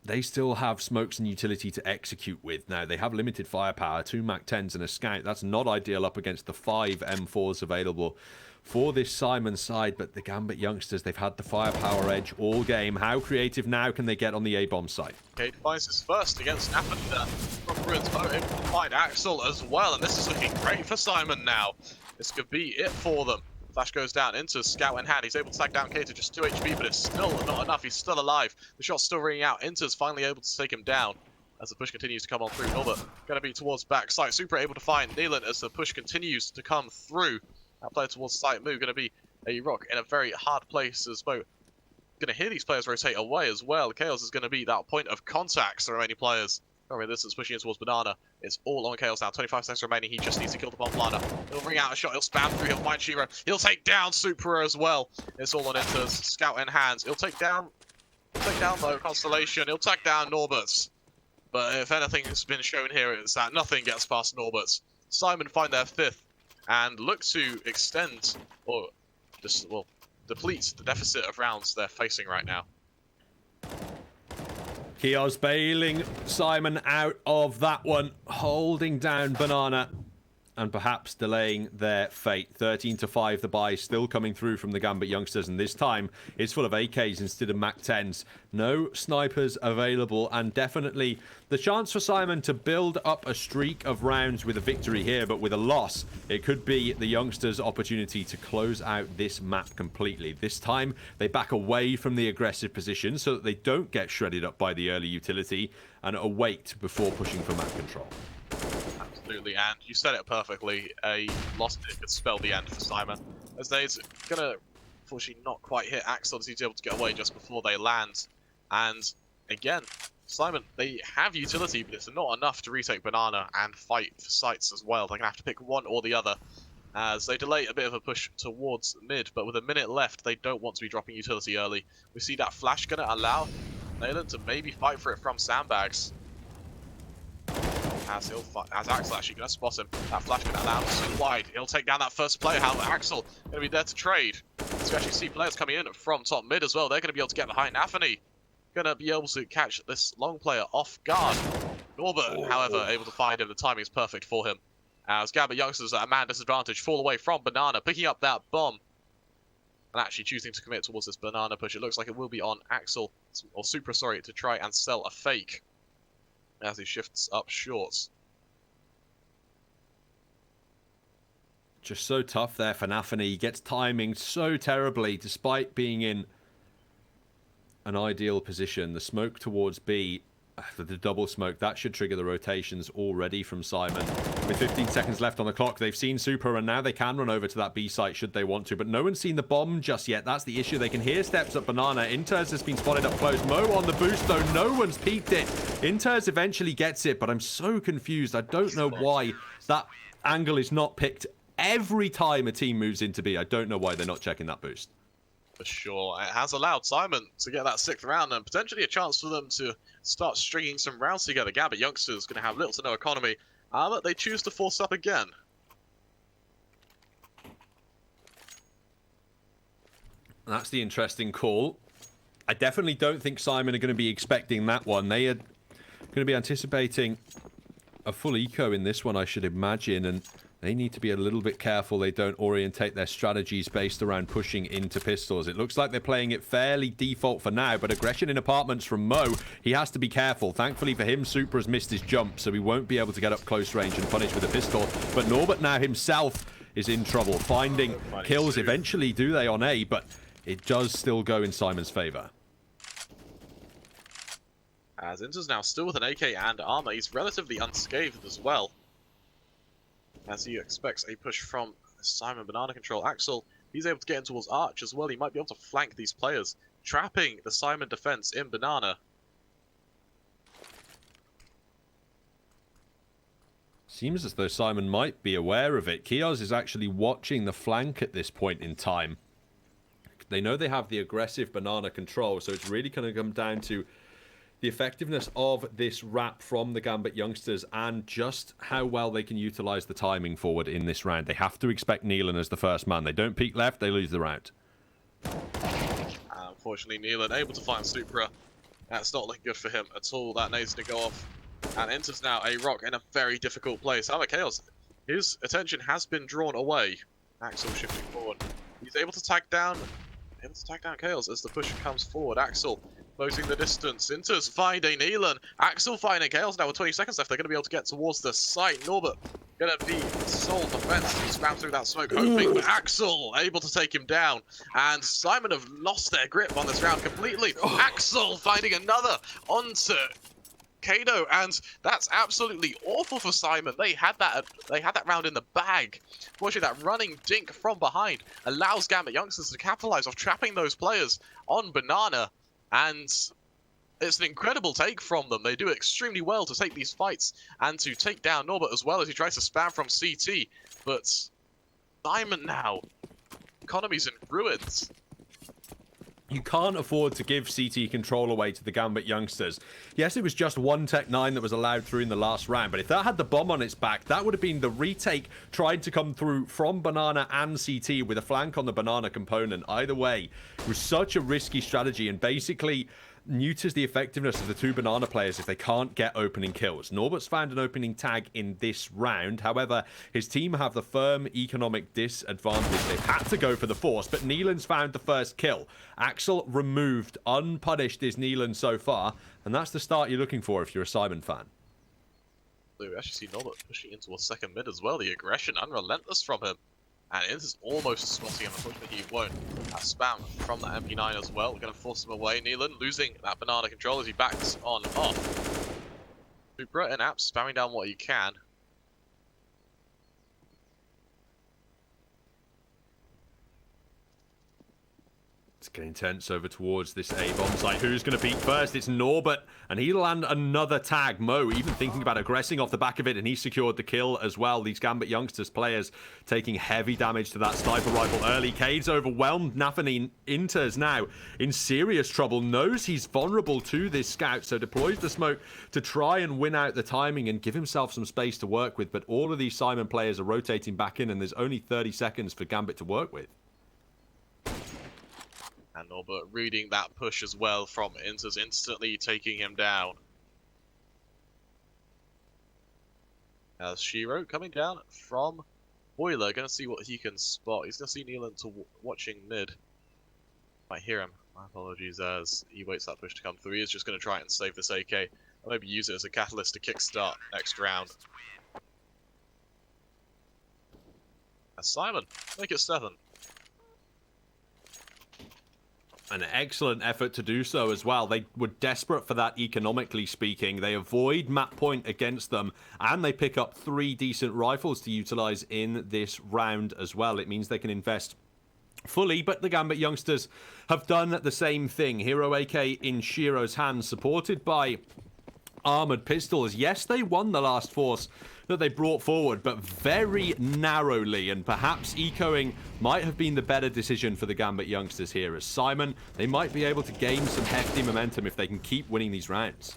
they still have smokes and utility to execute with. Now, they have limited firepower, 2 MAC-10s and a scout. That's not ideal up against the 5 M4s available for this SYMAN side, but the Gambit youngsters, they've had the firepower edge all game. How creative now can they get on the A-bomb site? Cade finds his first against Nappan from Ruins, but able to find Axel as well, and this is looking great for SYMAN now. This could be it for them. Flash goes down into Scout in hand. He's able to tag down Cade to just 2 HP, but it's still not enough. He's still alive. The shot's still ringing out. Inter's finally able to take him down as the push continues to come on through. Norbert going to be towards back site. Super able to find Neelan as the push continues to come through. That player towards site move going to be a rock in a very hard place as well. Going to hear these players rotate away as well. Chaos is going to be that point of contact for the remaining players. Remember, this is pushing in towards Banana. It's all on Chaos now. 25 seconds remaining. He just needs to kill the bomb planner. He'll ring out a shot. He'll spam through. He'll find Shira. He'll take down Supra as well. It's all on Inter's. Scout in hands. He'll take down though Constellation. He'll take down Norberts. But if anything has been shown here, it's that nothing gets past Norberts. SYMAN find their 5th and look to extend or just deplete the deficit of rounds they're facing right now. Kios bailing SYMAN out of that one, holding down Banana and perhaps delaying their fate. 13-5, the buy still coming through from the Gambit youngsters, and this time it's full of AKs instead of MAC-10s. No snipers available, and definitely the chance for SYMAN to build up a streak of rounds with a victory here, but with a loss, it could be the youngsters' opportunity to close out this map completely. This time, they back away from the aggressive position so that they don't get shredded up by the early utility and await before pushing for map control. Absolutely, and you said it perfectly. A loss could spell the end for SYMAN, as they're gonna unfortunately not quite hit Axel as he's able to get away just before they land. And again, SYMAN, they have utility, but it's not enough to retake Banana and fight for sites as well. They're gonna have to pick one or the other as they delay a bit of a push towards mid, but with a minute left, they don't want to be dropping utility early. We see that flash gonna allow Nayland to maybe fight for it from sandbags. As Axel actually going to spot him. That flash going to allow him to swing wide. He'll take down that first player. However, Axel going to be there to trade. So we actually see players coming in from top mid as well. They're going to be able to get behind Anthony. Going to be able to catch this long player off guard. Norbert, however, able to find him. The timing is perfect for him. As Gambit youngsters at a man disadvantage fall away from Banana, picking up that bomb. And actually choosing to commit towards this Banana push. It looks like it will be on Axel, or Supra, sorry, to try and sell a fake. As he shifts up short. Just so tough there for Nafany. He gets timing so terribly despite being in an ideal position. The smoke towards B, the double smoke, that should trigger the rotations already from SYMAN. With 15 seconds left on the clock, they've seen Super, and now they can run over to that B site should they want to, but no one's seen the bomb just yet. That's the issue. They can hear steps at Banana. Inters has been spotted up close. Mo on the boost, though. No one's peeked it. Inters eventually gets it, but I'm so confused. I don't know why that angle is not picked every time a team moves into B. I don't know why they're not checking that boost. For sure. It has allowed SYMAN to get that 6th round and potentially a chance for them to start stringing some rounds together. Gambit youngsters going to have little to no economy, but they choose to force up again. That's the interesting call. I definitely don't think SYMAN are going to be expecting that one. They are going to be anticipating a full eco in this one, I should imagine, and they need to be a little bit careful they don't orientate their strategies based around pushing into pistols. It looks like they're playing it fairly default for now, but aggression in apartments from Mo. He has to be careful. Thankfully for him, Super has missed his jump, so he won't be able to get up close range and punish with a pistol. But Norbert now himself is in trouble. Finding kills eventually, do they, on A, but it does still go in SYMAN's favor. As Inter's now still with an AK and armor, he's relatively unscathed as well. As he expects a push from SYMAN Banana control. Axel, he's able to get in towards Arch as well. He might be able to flank these players, trapping the SYMAN defense in Banana. Seems as though Simon might be aware of it. Kios is actually watching the flank at this point in time. They know they have the aggressive banana control, so it's really going to come down to the effectiveness of this wrap from the Gambit youngsters and just how well they can utilize the timing forward in this round. They have to expect Neelan as the first man. They don't peek left, they lose the round. Unfortunately, Neelan able to find Supra. That's not looking good for him at all. That needs to go off. And enters now a rock in a very difficult place. However, Chaos, his attention has been drawn away. Axel shifting forward. He's able to tag down Chaos as the push comes forward. Axel closing the distance. Inters finding Neelan. Axel finding Chaos now with 20 seconds left. They're going to be able to get towards the site. Norbert going to be sole defense. He spams through that smoke, hoping, but Axel able to take him down. And Simon have lost their grip on this round completely. Axel finding another onto Kado, and that's absolutely awful for Simon. They had that round in the bag. Fortunately, that running dink from behind allows Gambit youngsters to capitalize off trapping those players on Banana, and it's an incredible take from them. They do extremely well to take these fights and to take down Norbert as well as he tries to spam from CT. But Simon now, economy's in ruins. You can't afford to give CT control away to the Gambit youngsters. Yes, it was just one Tech 9 that was allowed through in the last round, but if that had the bomb on its back, that would have been the retake tried to come through from Banana and CT with a flank on the Banana component. Either way, it was such a risky strategy and basically neuters the effectiveness of the two Banana players if they can't get opening kills. Norbert's found an opening tag in this round. However, his team have the firm economic disadvantage. They've had to go for the force, but Neelan's found the first kill. Axel removed. Unpunished is Neelan so far, and that's the start you're looking for if you're a Simon fan. We actually see Norbert pushing into a second mid as well. The aggression unrelentless from him. And it is almost spotting him. Unfortunately, he won't. That spam from that MP9 as well. We're going to force him away. Neelan losing that banana control as he backs on off. Supra and Apps spamming down what he can. It's getting tense over towards this A-bomb site. Who's going to peek first? It's Norbert, and he'll land another tag. Mo even thinking about aggressing off the back of it, and he secured the kill as well. These Gambit youngsters players taking heavy damage to that sniper rifle early. Cade's overwhelmed. Nafani enters now in serious trouble. Knows he's vulnerable to this scout, so deploys the smoke to try and win out the timing and give himself some space to work with. But all of these Simon players are rotating back in, and there's only 30 seconds for Gambit to work with. And Norbert reading that push as well from Inters, instantly taking him down. As Shiro coming down from Boiler, going to see what he can spot. He's going to see Neelan to watching mid. Might hear him. My apologies as he waits that push to come through. He is just going to try and save this AK. Or maybe use it as a catalyst to kickstart next round. As Simon, make it 7. An excellent effort to do so as well. They were desperate for that economically speaking. They avoid map point against them, and they pick up 3 decent rifles to utilize in this round as well. It means they can invest fully, but the Gambit youngsters have done the same thing. Hero AK in Shiro's hands, supported by armored pistols. Yes, they won the last force that they brought forward, but very narrowly, and perhaps ecoing might have been the better decision for the Gambit youngsters here. As Simon, they might be able to gain some hefty momentum if they can keep winning these rounds.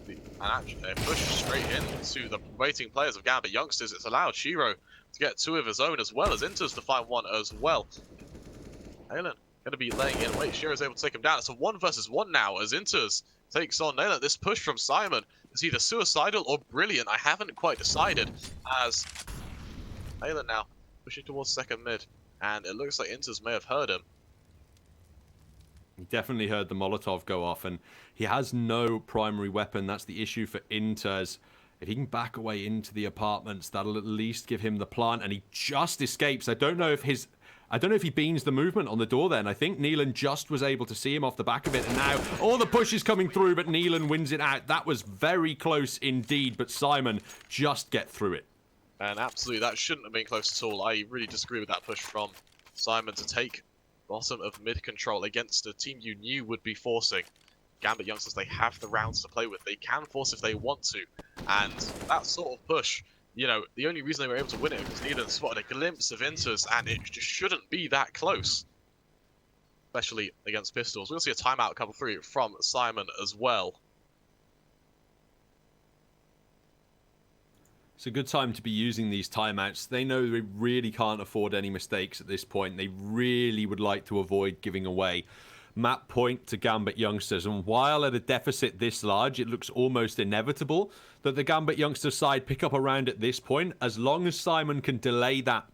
And actually, they push straight into the waiting players of Gambit youngsters. It's allowed Shiro to get 2 of his own, as well as Inters to find 1 as well. Halen going to be laying in wait. Shiro's able to take him down. It's a 1 versus 1 now as Inters takes on Naylor. This push from Simon is either suicidal or brilliant. I haven't quite decided, as Naylor now pushing towards second mid, and it looks like Inters may have heard him. He definitely heard the Molotov go off, and he has no primary weapon. That's the issue for Inters. If he can back away into the apartments, that'll at least give him the plant, and he just escapes. I don't know if he beans the movement on the door then. I think Neelan just was able to see him off the back of it, and now all the push is coming through, but Neelan wins it out. That was very close indeed, but Simon just get through it. And absolutely, that shouldn't have been close at all. I really disagree with that push from Simon to take bottom of mid control against a team you knew would be forcing. Gambit youngsters, they have the rounds to play with. They can force if they want to. And that sort of push you know, the only reason they were able to win it was Needham spotted a glimpse of Inters, and it just shouldn't be that close, especially against Pistols. We'll see a timeout come through from SYMAN as well. It's a good time to be using these timeouts. They know they really can't afford any mistakes at this point. They really would like to avoid giving away map point to Gambit youngsters. And while at a deficit this large, it looks almost inevitable that the Gambit youngsters side pick up a round at this point. As long as SYMAN can delay that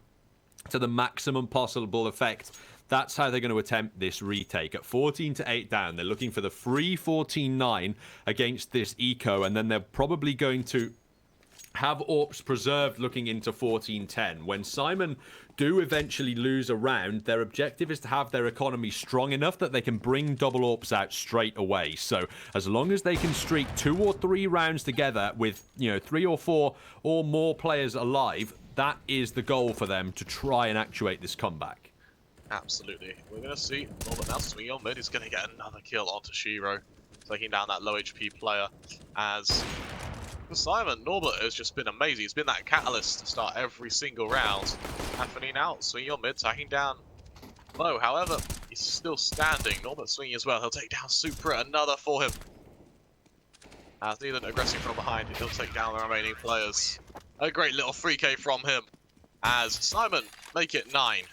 to the maximum possible effect, that's how they're going to attempt this retake. At 14-8 down, they're looking for the free 14-9 against this eco, and then they're probably going to have AWPs preserved looking into 14-10. When SYMAN do eventually lose a round, their objective is to have their economy strong enough that they can bring double AWPs out straight away. So as long as they can streak 2 or 3 rounds together with, you know, 3 or 4 or more players alive, that is the goal for them to try and actuate this comeback. Absolutely. We're going to see Norbert now swinging on mid. He's going to get another kill onto Shiro, taking down that low HP player. As for SYMAN, Norbert has just been amazing. He's been that catalyst to start every single round. Anthony now swinging on mid, tagging down Mo. However, he's still standing. Norbert swinging as well. He'll take down Supra, another for him. As Neelan aggressing from behind, he'll take down the remaining players. A great little 3K from him. As SYMAN make it 9.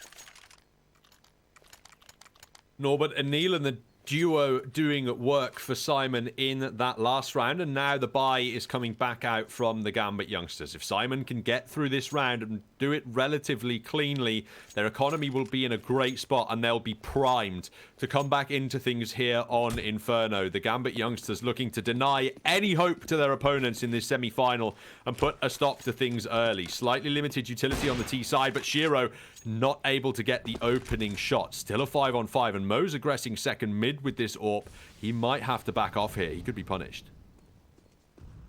Norbert and Neil and the duo doing work for SYMAN in that last round, and now the buy is coming back out from the Gambit youngsters. If SYMAN can get through this round and do it relatively cleanly, their economy will be in a great spot and they'll be primed to come back into things here on Inferno. The Gambit youngsters looking to deny any hope to their opponents in this semi-final and put a stop to things early. Slightly limited utility on the T side, but Shiro not able to get the opening shot. Still a 5-on-5, and Mo's aggressing second mid with this AWP. He might have to back off here. He could be punished.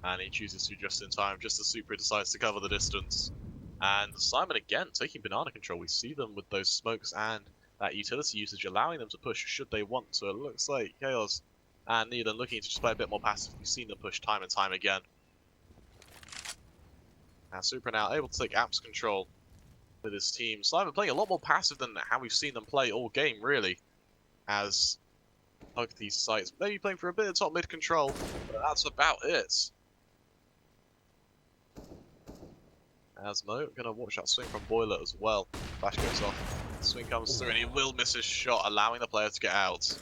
And he chooses to just in time, just as Supra decides to cover the distance. And SYMAN again taking banana control. We see them with those smokes and that utility usage, allowing them to push should they want to. It looks like Chaos and Needham looking to just play a bit more passive. We've seen them push time and time again. And Supra now able to take apps control with his team. SYMAN playing a lot more passive than how we've seen them play all game, really. As hug these sites, maybe playing for a bit of top mid control, but that's about it. As Mo gonna watch that swing from Boiler as well. Flash goes off. Swing comes through and he will miss his shot, allowing the player to get out.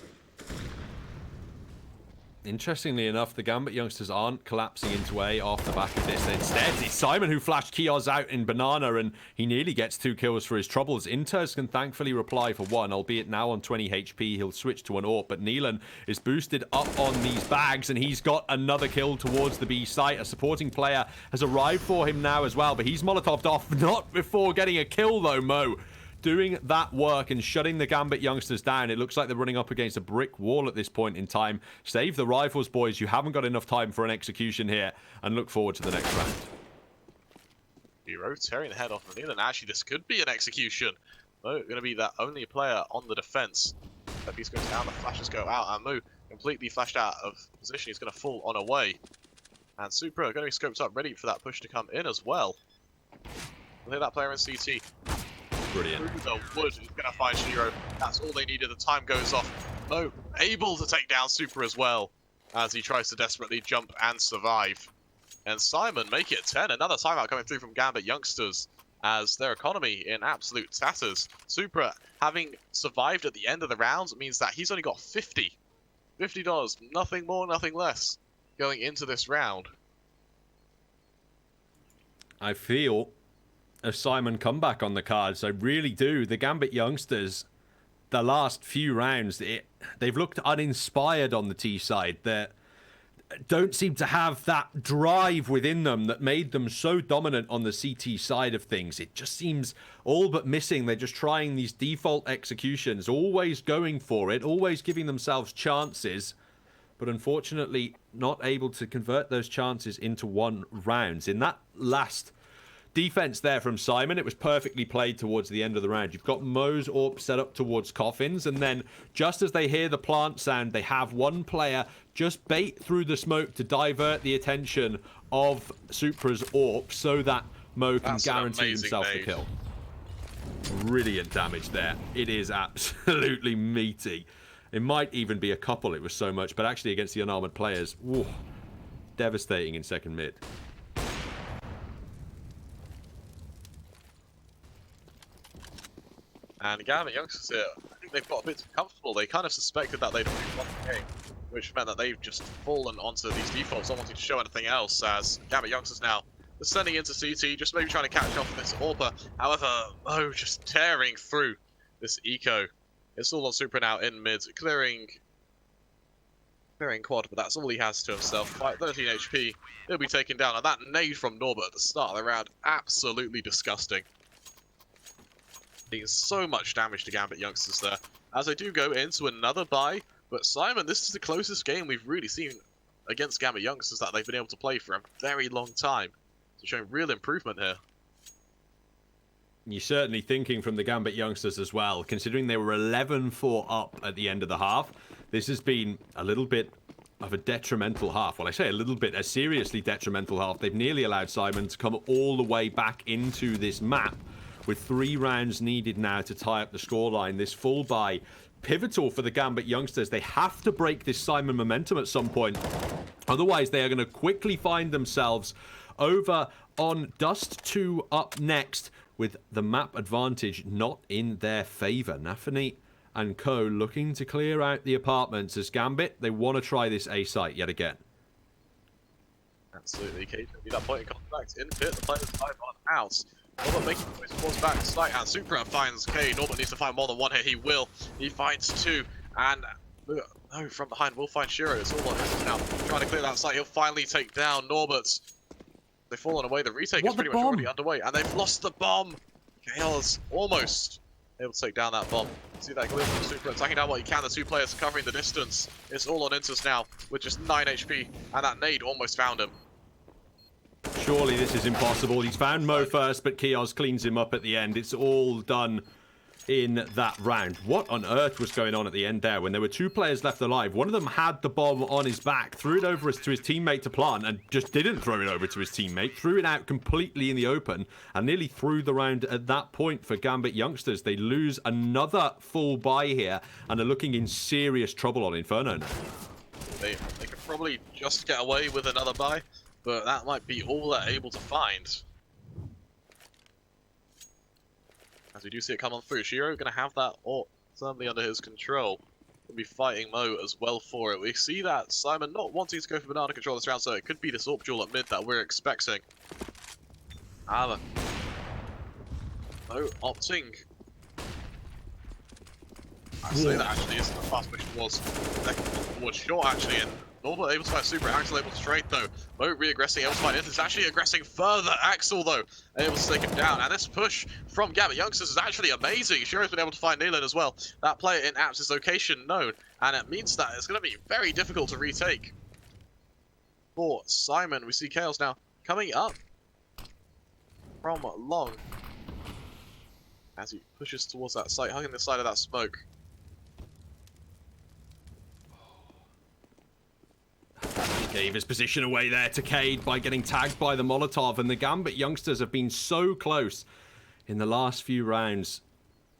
Interestingly enough, the Gambit youngsters aren't collapsing into A off the back of this. Instead, it's SYMAN who flashed Kiosk out in Banana, and he nearly gets 2 kills for his troubles. Inters can thankfully reply for 1, albeit now on 20 HP. He'll switch to an AWP, but Neelan is boosted up on these bags, and he's got another kill towards the B site. A supporting player has arrived for him now as well, but he's Molotoved off, not before getting a kill though. Mo doing that work and shutting the Gambit youngsters down. It looks like they're running up against a brick wall at this point in time. Save the rifles, boys. You haven't got enough time for an execution here, and look forward to the next round. Hero tearing the head off of Neelan. Actually, this could be an execution. Mo going to be that only player on the defense. If he's going down, the flashes go out, and Mo completely flashed out of position. He's going to fall on away. And Supra are going to be scoped up, ready for that push to come in as well. We'll hit that player in CT. Brilliant. Through the wood, he's going to find Shiro. That's all they needed. The time goes off. Mo able to take down Supra as well, as he tries to desperately jump and survive. And SYMAN make it 10. Another timeout coming through from Gambit youngsters, as their economy in absolute tatters. Supra, having survived at the end of the round, means that he's only got $50. Nothing more, nothing less, going into this round. I feel a SYMAN comeback on the cards. I really do. The Gambit youngsters, the last few rounds, they've looked uninspired on the T side. They don't seem to have that drive within them that made them so dominant on the CT side of things. It just seems all but missing. They're just trying these default executions, always going for it, always giving themselves chances, but unfortunately not able to convert those chances into one rounds. In that last defense there from SYMAN, it was perfectly played towards the end of the round. You've got Mo's AWP set up towards coffins, and then just as they hear the plant sound, they have one player just bait through the smoke to divert the attention of Supra's AWP so that Mo can That's an guarantee amazing himself the nade. kill. Brilliant damage there. It is absolutely meaty. It might even be a couple, it was so much, but actually against the unarmored players, whew, devastating in second mid. And GAMBIT youngsters here, I think they've got a bit too comfortable. They kind of suspected that they'd won the game, which meant that they've just fallen onto these defaults, not wanting to show anything else, as GAMBIT youngsters now descending into CT, just maybe trying to catch off this AWPer. However, Mo just tearing through this eco. It's all on Super now in mid, clearing quad, but that's all he has to himself. 13 HP, he'll be taken down. And that nade from Norbert at the start of the round, absolutely disgusting. Doing so much damage to GAMBIT youngsters there, as they do go into another bye. But SYMAN, this is the closest game we've really seen against GAMBIT youngsters that they've been able to play for a very long time. So showing real improvement here. You're certainly thinking from the GAMBIT youngsters as well, considering they were 11-4 up at the end of the half. This has been a little bit of a detrimental half. Well, I say a little bit, a seriously detrimental half. They've nearly allowed SYMAN to come all the way back into this map, with 3 rounds needed now to tie up the scoreline. This full bye, pivotal for the GAMBIT youngsters. They have to break this SYMAN momentum at some point. Otherwise, they are going to quickly find themselves over on Dust 2 up next, with the map advantage not in their favor. Nafany and co looking to clear out the apartments as GAMBIT, they want to try this A site yet again. Absolutely, Cage will be that point in contact in pit. The players 5 on out. Norbert making the moves towards back site, and Supra finds K. Norbert needs to find more than one here. He will. He finds 2, and no, from behind will find Shiro. It's all on him now. Trying to clear that site. He'll finally take down Norbert. They've fallen away. The retake is pretty much already underway, and they've lost the bomb. Chaos almost able to take down that bomb. See that glimpse from Supra attacking down what he can. The 2 players covering the distance. It's all on Intus now with just 9 HP, and that nade almost found him. Surely this is impossible. He's found Mo first, but Kios cleans him up at the end. It's all done in that round. What on earth was going on at the end there when there were 2 players left alive? One of them had the bomb on his back, threw it over to his teammate to plant, and just didn't throw it over to his teammate, threw it out completely in the open, and nearly threw the round at that point for GAMBIT youngsters. They lose another full bye here, and are looking in serious trouble on Inferno now. They could probably just get away with another bye, but that might be all they're able to find. As we do see it come on through, Shiro going to have that firmly under his control. He'll be fighting Mo as well for it. We see that SYMAN not wanting to go for banana control this round, so it could be this AWP duel at mid that we're expecting. However, Mo opting. I say that actually isn't the fast push towards short actually, and Norbert able to find Super, Axel able to trade though. Mo re-aggressing, able to find It's actually aggressing further. Axel though, able to take him down. And this push from GAMBIT youngsters is actually amazing. Shiro's been able to find Nealon as well. That player in Apps' location known, and it means that it's going to be very difficult to retake. For SYMAN, we see Chaos now coming up from long as he pushes towards that site, hugging the side of that smoke. Gave his position away there to Cade by getting tagged by the Molotov, and the GAMBIT youngsters have been so close in the last few rounds,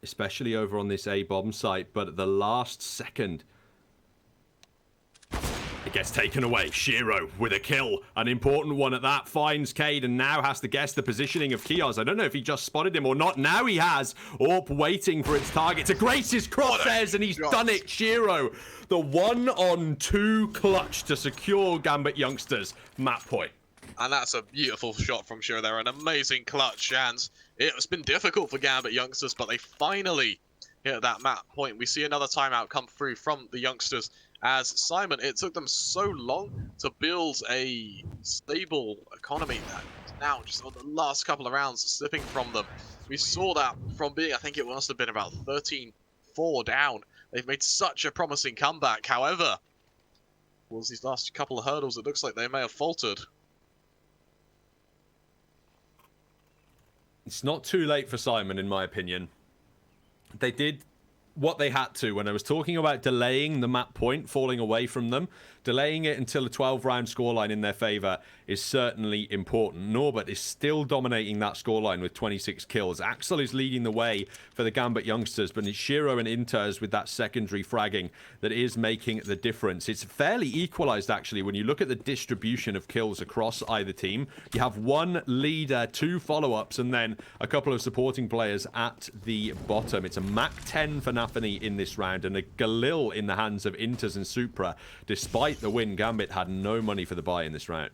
especially over on this A bomb site, but at the last second it gets taken away. Shiro with a kill, an important one at that, finds Cade and now has to guess the positioning of Kios. I don't know if he just spotted him or not. Now he has. Orp waiting for its target to grace his crosshairs, and he's done it. Shiro, the 1-on-2 clutch to secure GAMBIT youngsters map point. And that's a beautiful shot from Shiro there, an amazing clutch, and it's been difficult for GAMBIT youngsters, but they finally hit that map point. We see another timeout come through from the youngsters, as SYMAN, it took them so long to build a stable economy that now just on the last couple of rounds slipping from them. We saw that from being, I think it must have been about 13-4 down. They've made such a promising comeback. However, towards these last couple of hurdles, it looks like they may have faltered. It's not too late for SYMAN, in my opinion. They did what they had to. When I was talking about delaying the map point, falling away from them, delaying it until a 12-round scoreline in their favor is certainly important. Norbert is still dominating that scoreline with 26 kills. Axel is leading the way for the Gambit youngsters, but it's Shiro and Inters with that secondary fragging that is making the difference. It's fairly equalized, actually, when you look at the distribution of kills across either team. You have one leader, 2 follow-ups, and then a couple of supporting players at the bottom. It's a Mac 10 for Nafany in this round, and a Galil in the hands of Inters and Supra. Despite the win, Gambit had no money for the buy in this round.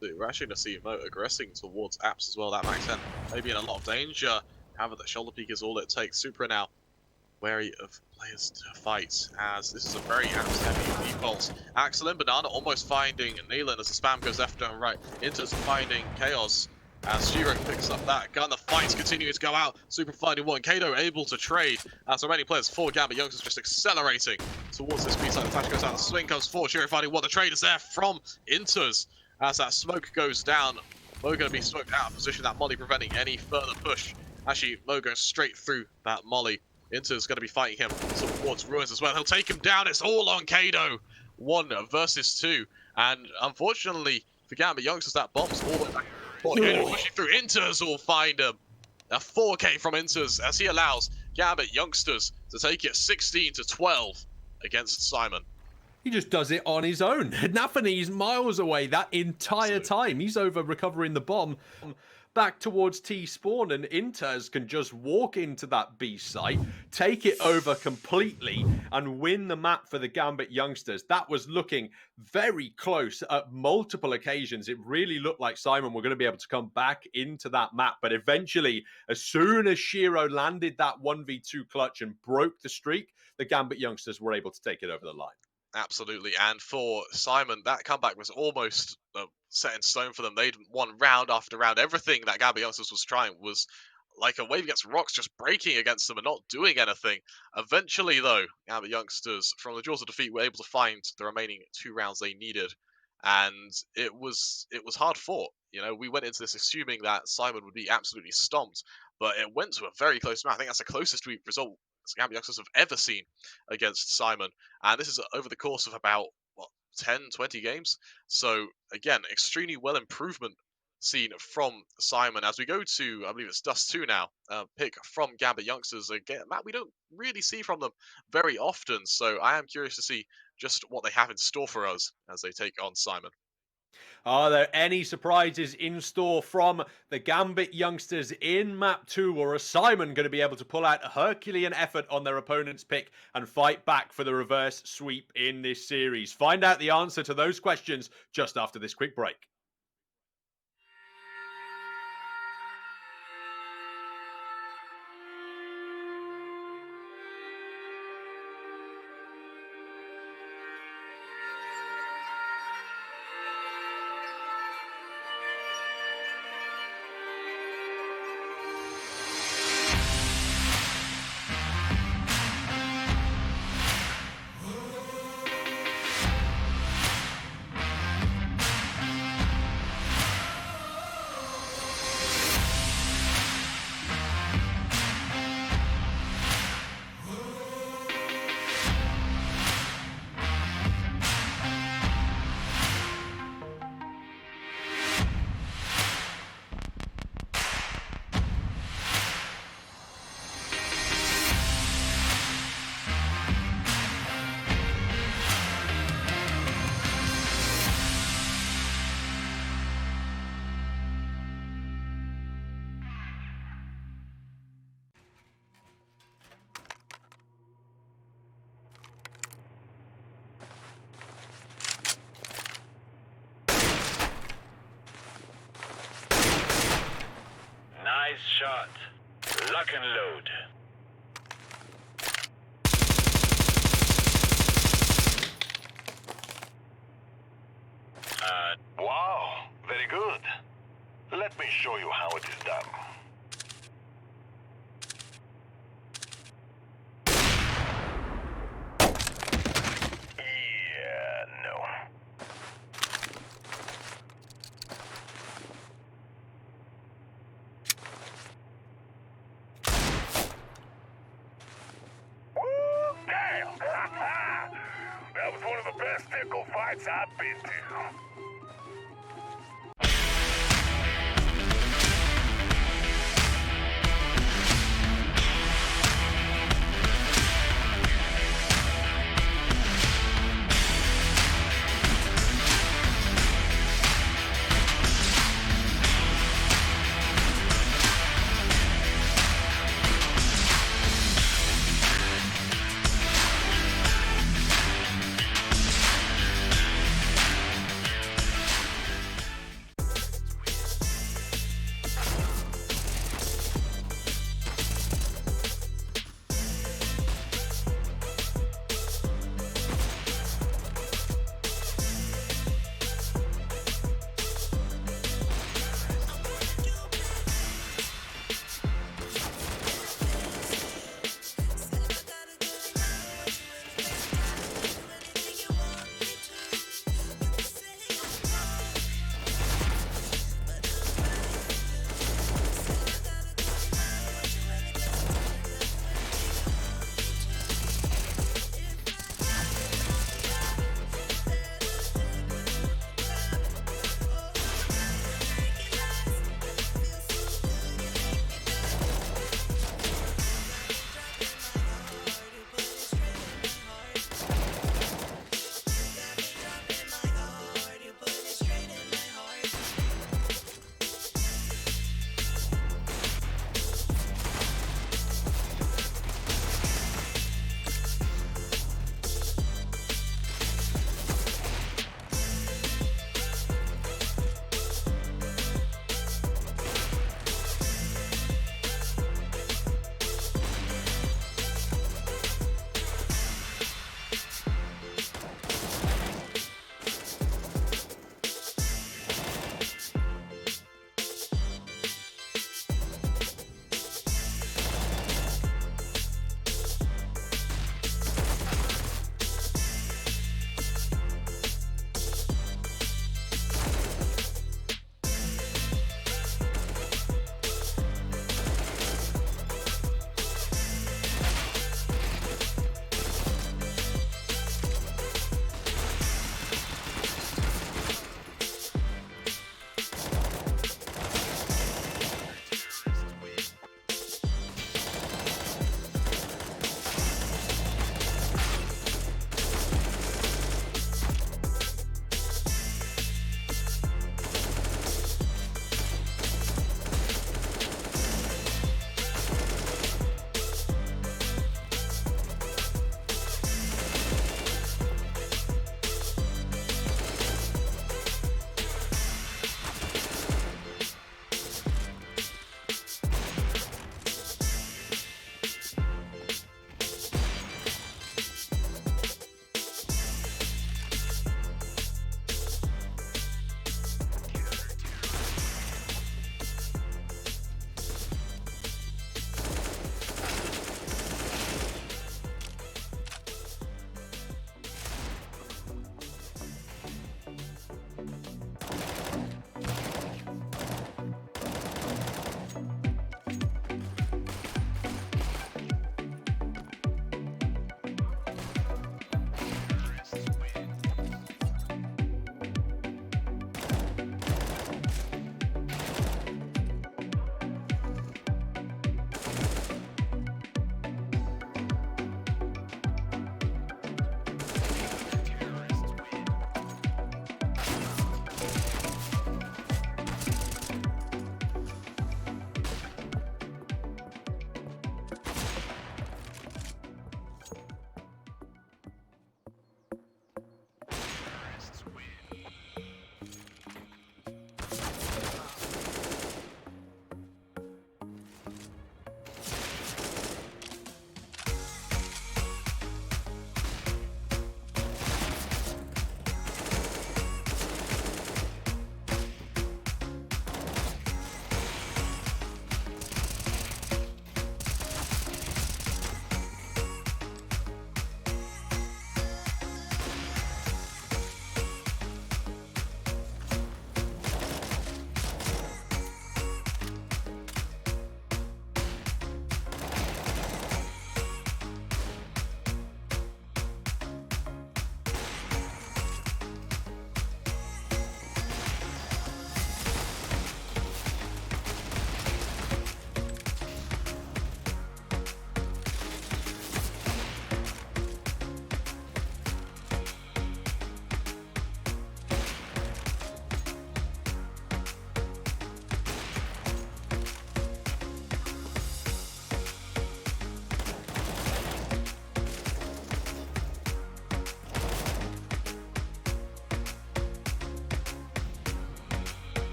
We're actually going to see Mo aggressing towards Apps as well. That Max 10 maybe in a lot of danger. However, the shoulder peek is all it takes. Supra now wary of players to fight, as this is a very Apps heavy default. Axel and Banana almost finding Neelan as the spam goes left and right. Inters finding Chaos as Shiro picks up that gun. The fights continue to go out. Supra finding one. Kato able to trade as so many players. 4 Gambit youngsters just accelerating towards this B side. The flash goes out. The swing comes forward. Shiro finding one. The trade is there from Inters as that smoke goes down. Mo going to be smoked out of position. That molly preventing any further push. Actually, Mo goes straight through that molly. Inter's going to be fighting him towards Ruins as well. He'll take him down. It's all on Kato. 1 versus 2. And unfortunately for Gambit youngsters, that bomb's all the way back. Kato pushing through. Inters will find him. A 4K from Inters as he allows Gambit youngsters to take it 16-12 against SYMAN. He just does it on his own. Nafany's miles away that entire time. He's over recovering the bomb back towards T-spawn, and Inters can just walk into that B site, take it over completely, and win the map for the Gambit youngsters. That was looking very close at multiple occasions. It really looked like SYMAN were going to be able to come back into that map, but eventually, as soon as Shiro landed that 1v2 clutch and broke the streak, the Gambit youngsters were able to take it over the line. Absolutely, and for SYMAN, that comeback was almost set in stone for them. They'd won round after round. Everything that Gambit youngsters was trying was like a wave against rocks, just breaking against them and not doing anything. Eventually, though, Gambit youngsters, from the jaws of defeat, were able to find the remaining 2 rounds they needed, and it was hard fought. You know, we went into this assuming that SYMAN would be absolutely stomped, but it went to a very close match. I think that's the closest result Gambit youngsters have ever seen against SYMAN, and this is over the course of about 10-20 games. So again, extremely well improvement seen from SYMAN. As we go to, I believe it's Dust 2 now, pick from Gambit youngsters again. Matt, we don't really see from them very often, so I am curious to see just what they have in store for us as they take on SYMAN. Are there any surprises in store from the Gambit youngsters in map 2, or is SYMAN going to be able to pull out a Herculean effort on their opponent's pick and fight back for the reverse sweep in this series? Find out the answer to those questions just after this quick break. Nice shot. Lock and load. Wow, very good. Let me show you how it is done. Yeah, no. Woo! circle fights I've been to.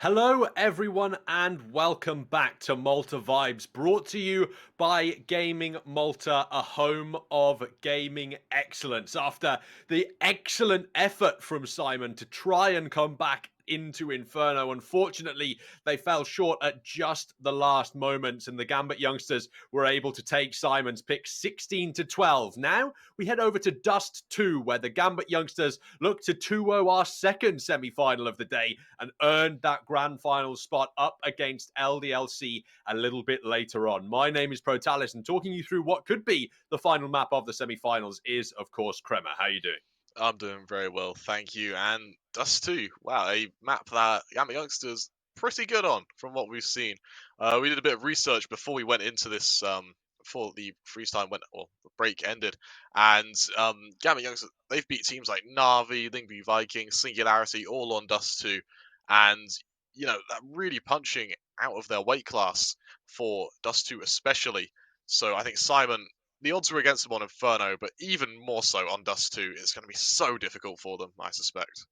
Hello, everyone, and welcome back to Malta Vibes, brought to you by Gaming Malta, a home of gaming excellence. After the excellent effort from SYMAN to try and come back into Inferno, unfortunately, they fell short at just the last moments, and the GAMBIT youngsters were able to take SYMAN's pick 16-12. Now, we head over to Dust 2, where the GAMBIT youngsters look to 2-0 our second semi-final of the day and earned that grand final spot up against LDLC a little bit later on. My name is Protalis, and talking you through what could be the final map of the semi-finals is, of course, Kremer. How are you doing? I'm doing very well, thank you. And Dust 2, wow, a map that GAMBIT youngsters pretty good on from what we've seen. We did a bit of research before we went into this, before the freeze time went, or the break ended, and GAMBIT youngsters, they've beat teams like Na'Vi, Lingby Vikings, Singularity, all on Dust 2, and you know that really punching out of their weight class for Dust 2 especially. So I think SYMAN, the odds were against them on Inferno, but even more so on Dust 2. It's going to be so difficult for them, I suspect.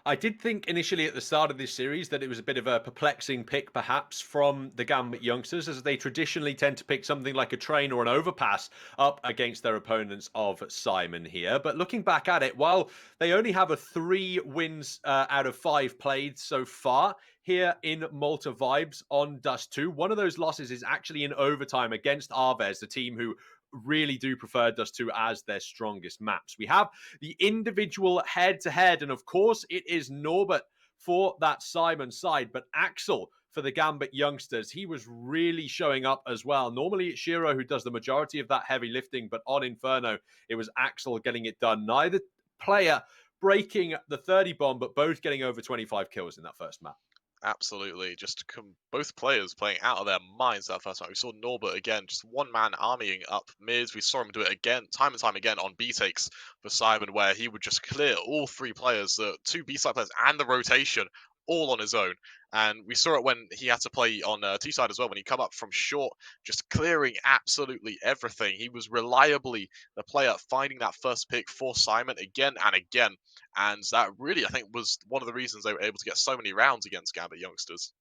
I did think initially at the start of this series that it was a bit of a perplexing pick, perhaps, from the GAMBIT youngsters, as they traditionally tend to pick something like a train or an overpass up against their opponents of SYMAN here. But looking back at it, while they only have a 3 wins out of 5 played so far here in Malta Vibes on Dust 2, one of those losses is actually in overtime against Arvez, the team who really do prefer Dust 2 as their strongest maps. We have the individual head-to-head, and of course it is Norbert for that SYMAN side, but Axel for the GAMBIT youngsters, he was really showing up as well. Normally it's Shiro who does the majority of that heavy lifting, but on Inferno it was Axel getting it done. Neither player breaking the 30 bomb, but both getting over 25 kills in that first map. Absolutely, just both players playing out of their minds that first time. We saw Norbert again, just one man armying up mid. We saw him do it again, time and time again on B takes for SYMAN, where he would just clear all 3 players, the 2 B side players and the rotation, all on his own. And we saw it when he had to play on T side as well, when he come up from short, just clearing absolutely everything. He was reliably the player finding that first pick for SYMAN again and again. And that really, I think, was one of the reasons they were able to get so many rounds against GAMBIT youngsters.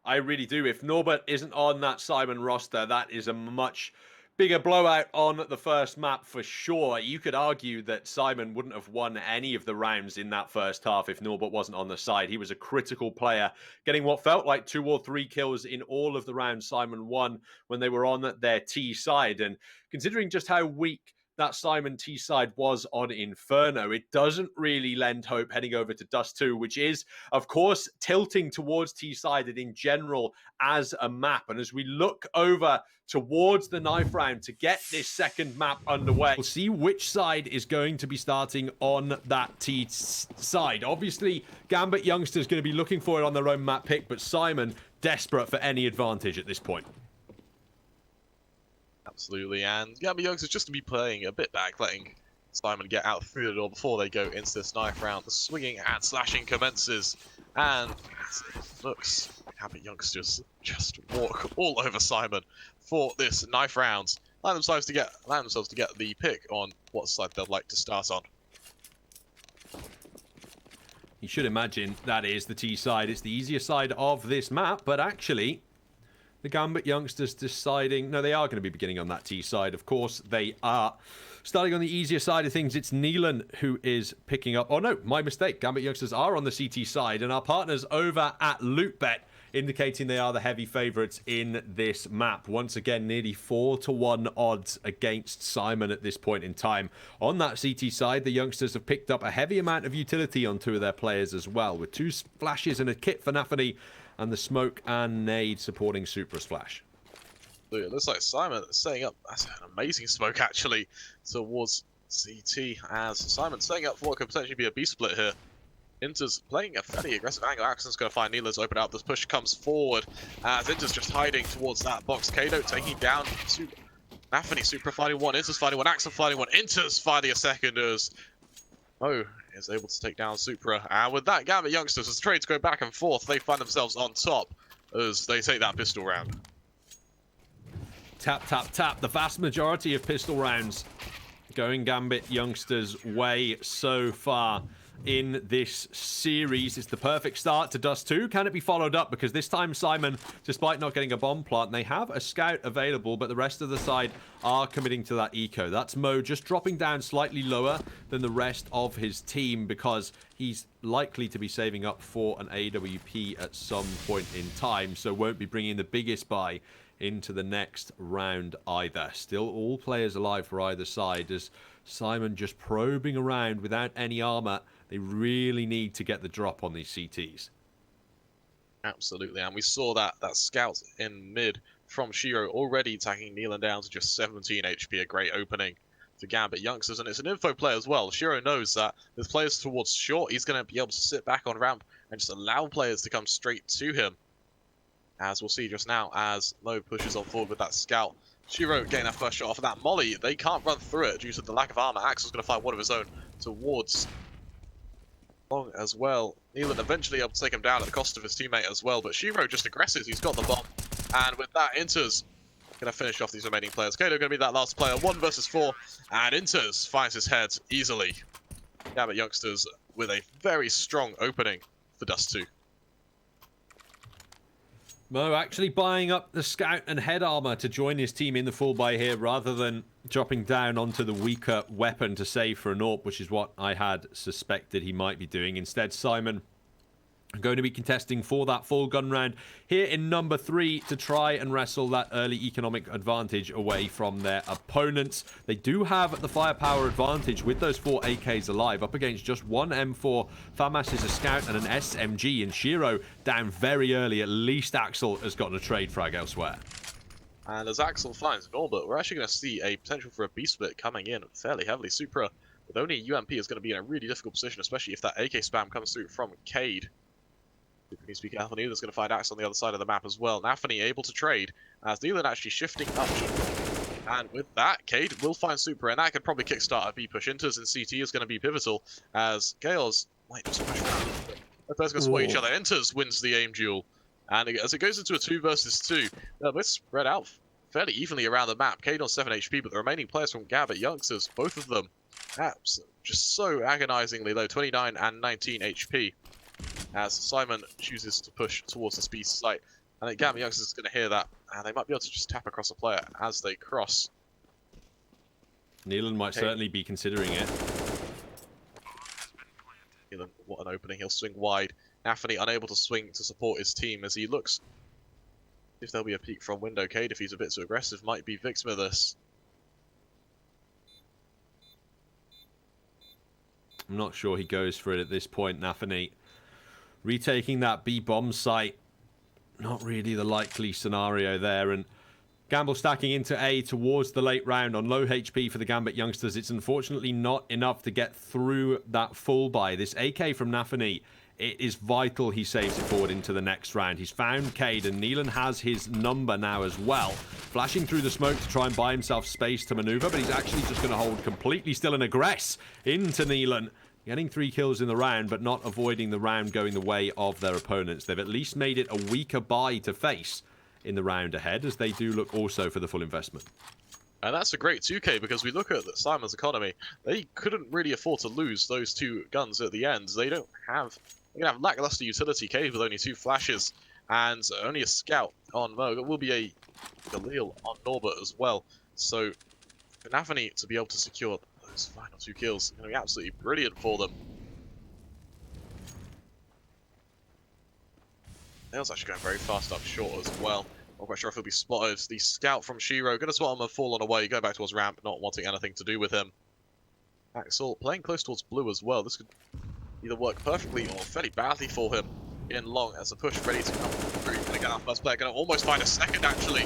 I really do. If Norbert isn't on that SYMAN roster, that is a much bigger blowout on the first map for sure. You could argue that SYMAN wouldn't have won any of the rounds in that first half if Norbert wasn't on the side. He was a critical player, getting what felt like 2 or 3 kills in all of the rounds SYMAN won when they were on their T side. And considering just how weak that SYMAN T side was on Inferno, it doesn't really lend hope heading over to Dust 2, which is, of course, tilting towards T sided in general as a map. And as we look over towards the knife round to get this second map underway, we'll see which side is going to be starting on that T side. Obviously, GAMBIT youngsters going to be looking for it on their own map pick, but SYMAN desperate for any advantage at this point. Absolutely, and GAMBIT youngsters just to be playing a bit back, letting SYMAN get out through the door before they go into this knife round. The swinging and slashing commences, and as it looks, GAMBIT youngsters just walk all over SYMAN for this knife round. Allow themselves to get the pick on what side they'd like to start on. You should imagine that is the T side. It's the easier side of this map, but actually the GAMBIT youngsters deciding, no, they are going to be beginning on that T side. Of course, they are. Starting on the easier side of things, it's Neelan who is picking up. Oh, no, my mistake. GAMBIT youngsters are on the CT side, and our partners over at LootBet indicating they are the heavy favourites in this map. Once again, nearly 4-1 odds against SYMAN at this point in time. On that CT side, the youngsters have picked up a heavy amount of utility on 2 of their players as well, with 2 flashes and a kit for Nafany, and the smoke and nade supporting Supra's flash. It looks like SYMAN is setting up. That's an amazing smoke actually towards CT, as SYMAN setting up for what could potentially be a B split here. Inter's playing a fairly aggressive angle. Axon's going to find Neela's open up. This push comes forward as Inter's just hiding towards that box. Kado taking down Nafany. Supra finding one. Inter's finding one. Axon finding one. Inter's finding a second as Mo is able to take down Supra. And with that, GAMBIT youngsters, as the trades go back and forth, they find themselves on top as they take that pistol round. Tap, tap, tap. The vast majority of pistol rounds going GAMBIT youngsters' way so far. in this series. It's the perfect start to Dust 2. Can it be followed up? Because this time Simon, despite not getting a bomb plant, they have a scout available, but the rest of the side are committing to that eco. That's Mo just dropping down slightly lower than the rest of his team because he's likely to be saving up for an AWP at some point in time, so won't be bringing the biggest buy into the next round either. Still all players alive for either side as Simon just probing around without any armor. They really need to get the drop on these CTs. Absolutely, and we saw that scout in mid from Shiro already taking Neelan down to just 17 HP, a great opening for Gambit youngsters, and it's an info play as well. Shiro knows that there's players towards short, he's going to be able to sit back on ramp and just allow players to come straight to him. As we'll see just now as Mo pushes on forward with that scout. Shiro getting that first shot off of that molly. They can't run through it due to the lack of armor. Axel's going to find one of his own towards Long as well. Neelan eventually able to take him down at the cost of his teammate as well, but Shiro just aggressive. He's got the bomb, and with that, Inters going to finish off these remaining players. Kato going to be that last player, 1 versus 4, and Inters finds his head easily. Gambit youngsters with a very strong opening for Dust 2. Mo actually buying up the scout and head armor to join his team in the full buy here rather than dropping down onto the weaker weapon to save for an AWP, which is what I had suspected he might be doing. Instead, Simon going to be contesting for that full gun round here in number 3 to try and wrestle that early economic advantage away from their opponents. They do have the firepower advantage with those 4 AKs alive up against just 1 M4. Famas is a scout and an SMG, and Shiro down very early. At least Axel has gotten a trade frag elsewhere. And as Axel finds Norbert, we're actually going to see a potential for a B split coming in fairly heavily. Supra with only UMP is going to be in a really difficult position, especially if that AK spam comes through from Cade. Needs to be careful. Neelan's going to find Axe on the other side of the map as well. Nafany able to trade as Neelan actually shifting up. And with that, Cade will find Super, and that could probably kickstart a B push. Inters and CT is going to be pivotal as Chaos might just push around. They're both going to spot each other. Inters wins the aim duel. And as it goes into a 2 versus 2, they're both spread out fairly evenly around the map. Cade on 7 HP, but the remaining players from Gambit youngsters, both of them, just so agonizingly low, 29 and 19 HP. As Simon chooses to push towards the speed site. I think Gambit youngsters is going to hear that, and they might be able to just tap across a player as they cross. Neelan might certainly be considering it. Neelan, what an opening. He'll swing wide. Nafany unable to swing to support his team as he looks. If there'll be a peek from window, Cade, if he's a bit too aggressive, might be Vix with this. I'm not sure he goes for it at this point, Nafany. Retaking that B bomb site, not really the likely scenario there, and Gamble stacking into A towards the late round on low HP for the Gambit youngsters. It's unfortunately not enough to get through that full buy. This AK from Nafany, it is vital he saves it forward into the next round. He's found Cade, and Neelan has his number now as well. Flashing through the smoke to try and buy himself space to maneuver, but he's actually just going to hold completely still and aggress into Neelan. Getting 3 kills in the round, but not avoiding the round going the way of their opponents. They've at least made it a weaker buy to face in the round ahead, as they do look also for the full investment. And that's a great 2K, because we look at Simon's economy. They couldn't really afford to lose those 2 guns at the end. They don't have... They're going to have lackluster utility. Cade with only 2 flashes, and only a scout on Mo. It will be a Galil on Norbert as well. So, for Nafany to be able to secure those final 2 kills is going to be absolutely brilliant for them. Nail's actually going very fast up short as well. Not quite sure if he'll be spotted. The scout from Shiro going to spot him and fall on away. Go back towards ramp, not wanting anything to do with him. Axel playing close towards blue as well. This could either work perfectly or fairly badly for him in long as the push ready to come through. Going to get our first player. Going to almost find a second actually.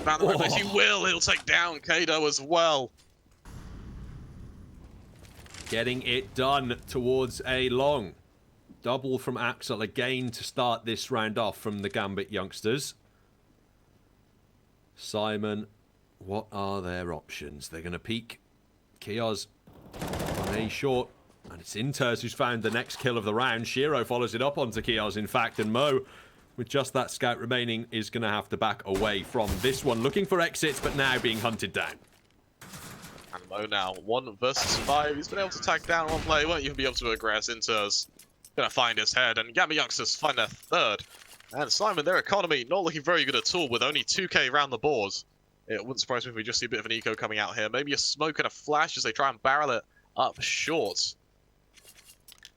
Found the right place. He will. He'll take down Kado as well. Getting it done towards a long. Double from Axel again to start this round off from the Gambit youngsters. Simon, what are their options? They're going to peek. Kioz on A short. And it's Inters who's found the next kill of the round. Shiro follows it up onto Kioz, in fact. And Mo, with just that scout remaining, is going to have to back away from this one. Looking for exits, but now being hunted down. And Mo now, 1 versus 5. He's been able to tag down one player. He won't even be able to aggress. Inter's gonna find his head, and GAMBIT youngsters find their 3rd. And SYMAN, their economy not looking very good at all, with only 2k around the board. It wouldn't surprise me if we just see a bit of an eco coming out here. Maybe a smoke and a flash as they try and barrel it up short.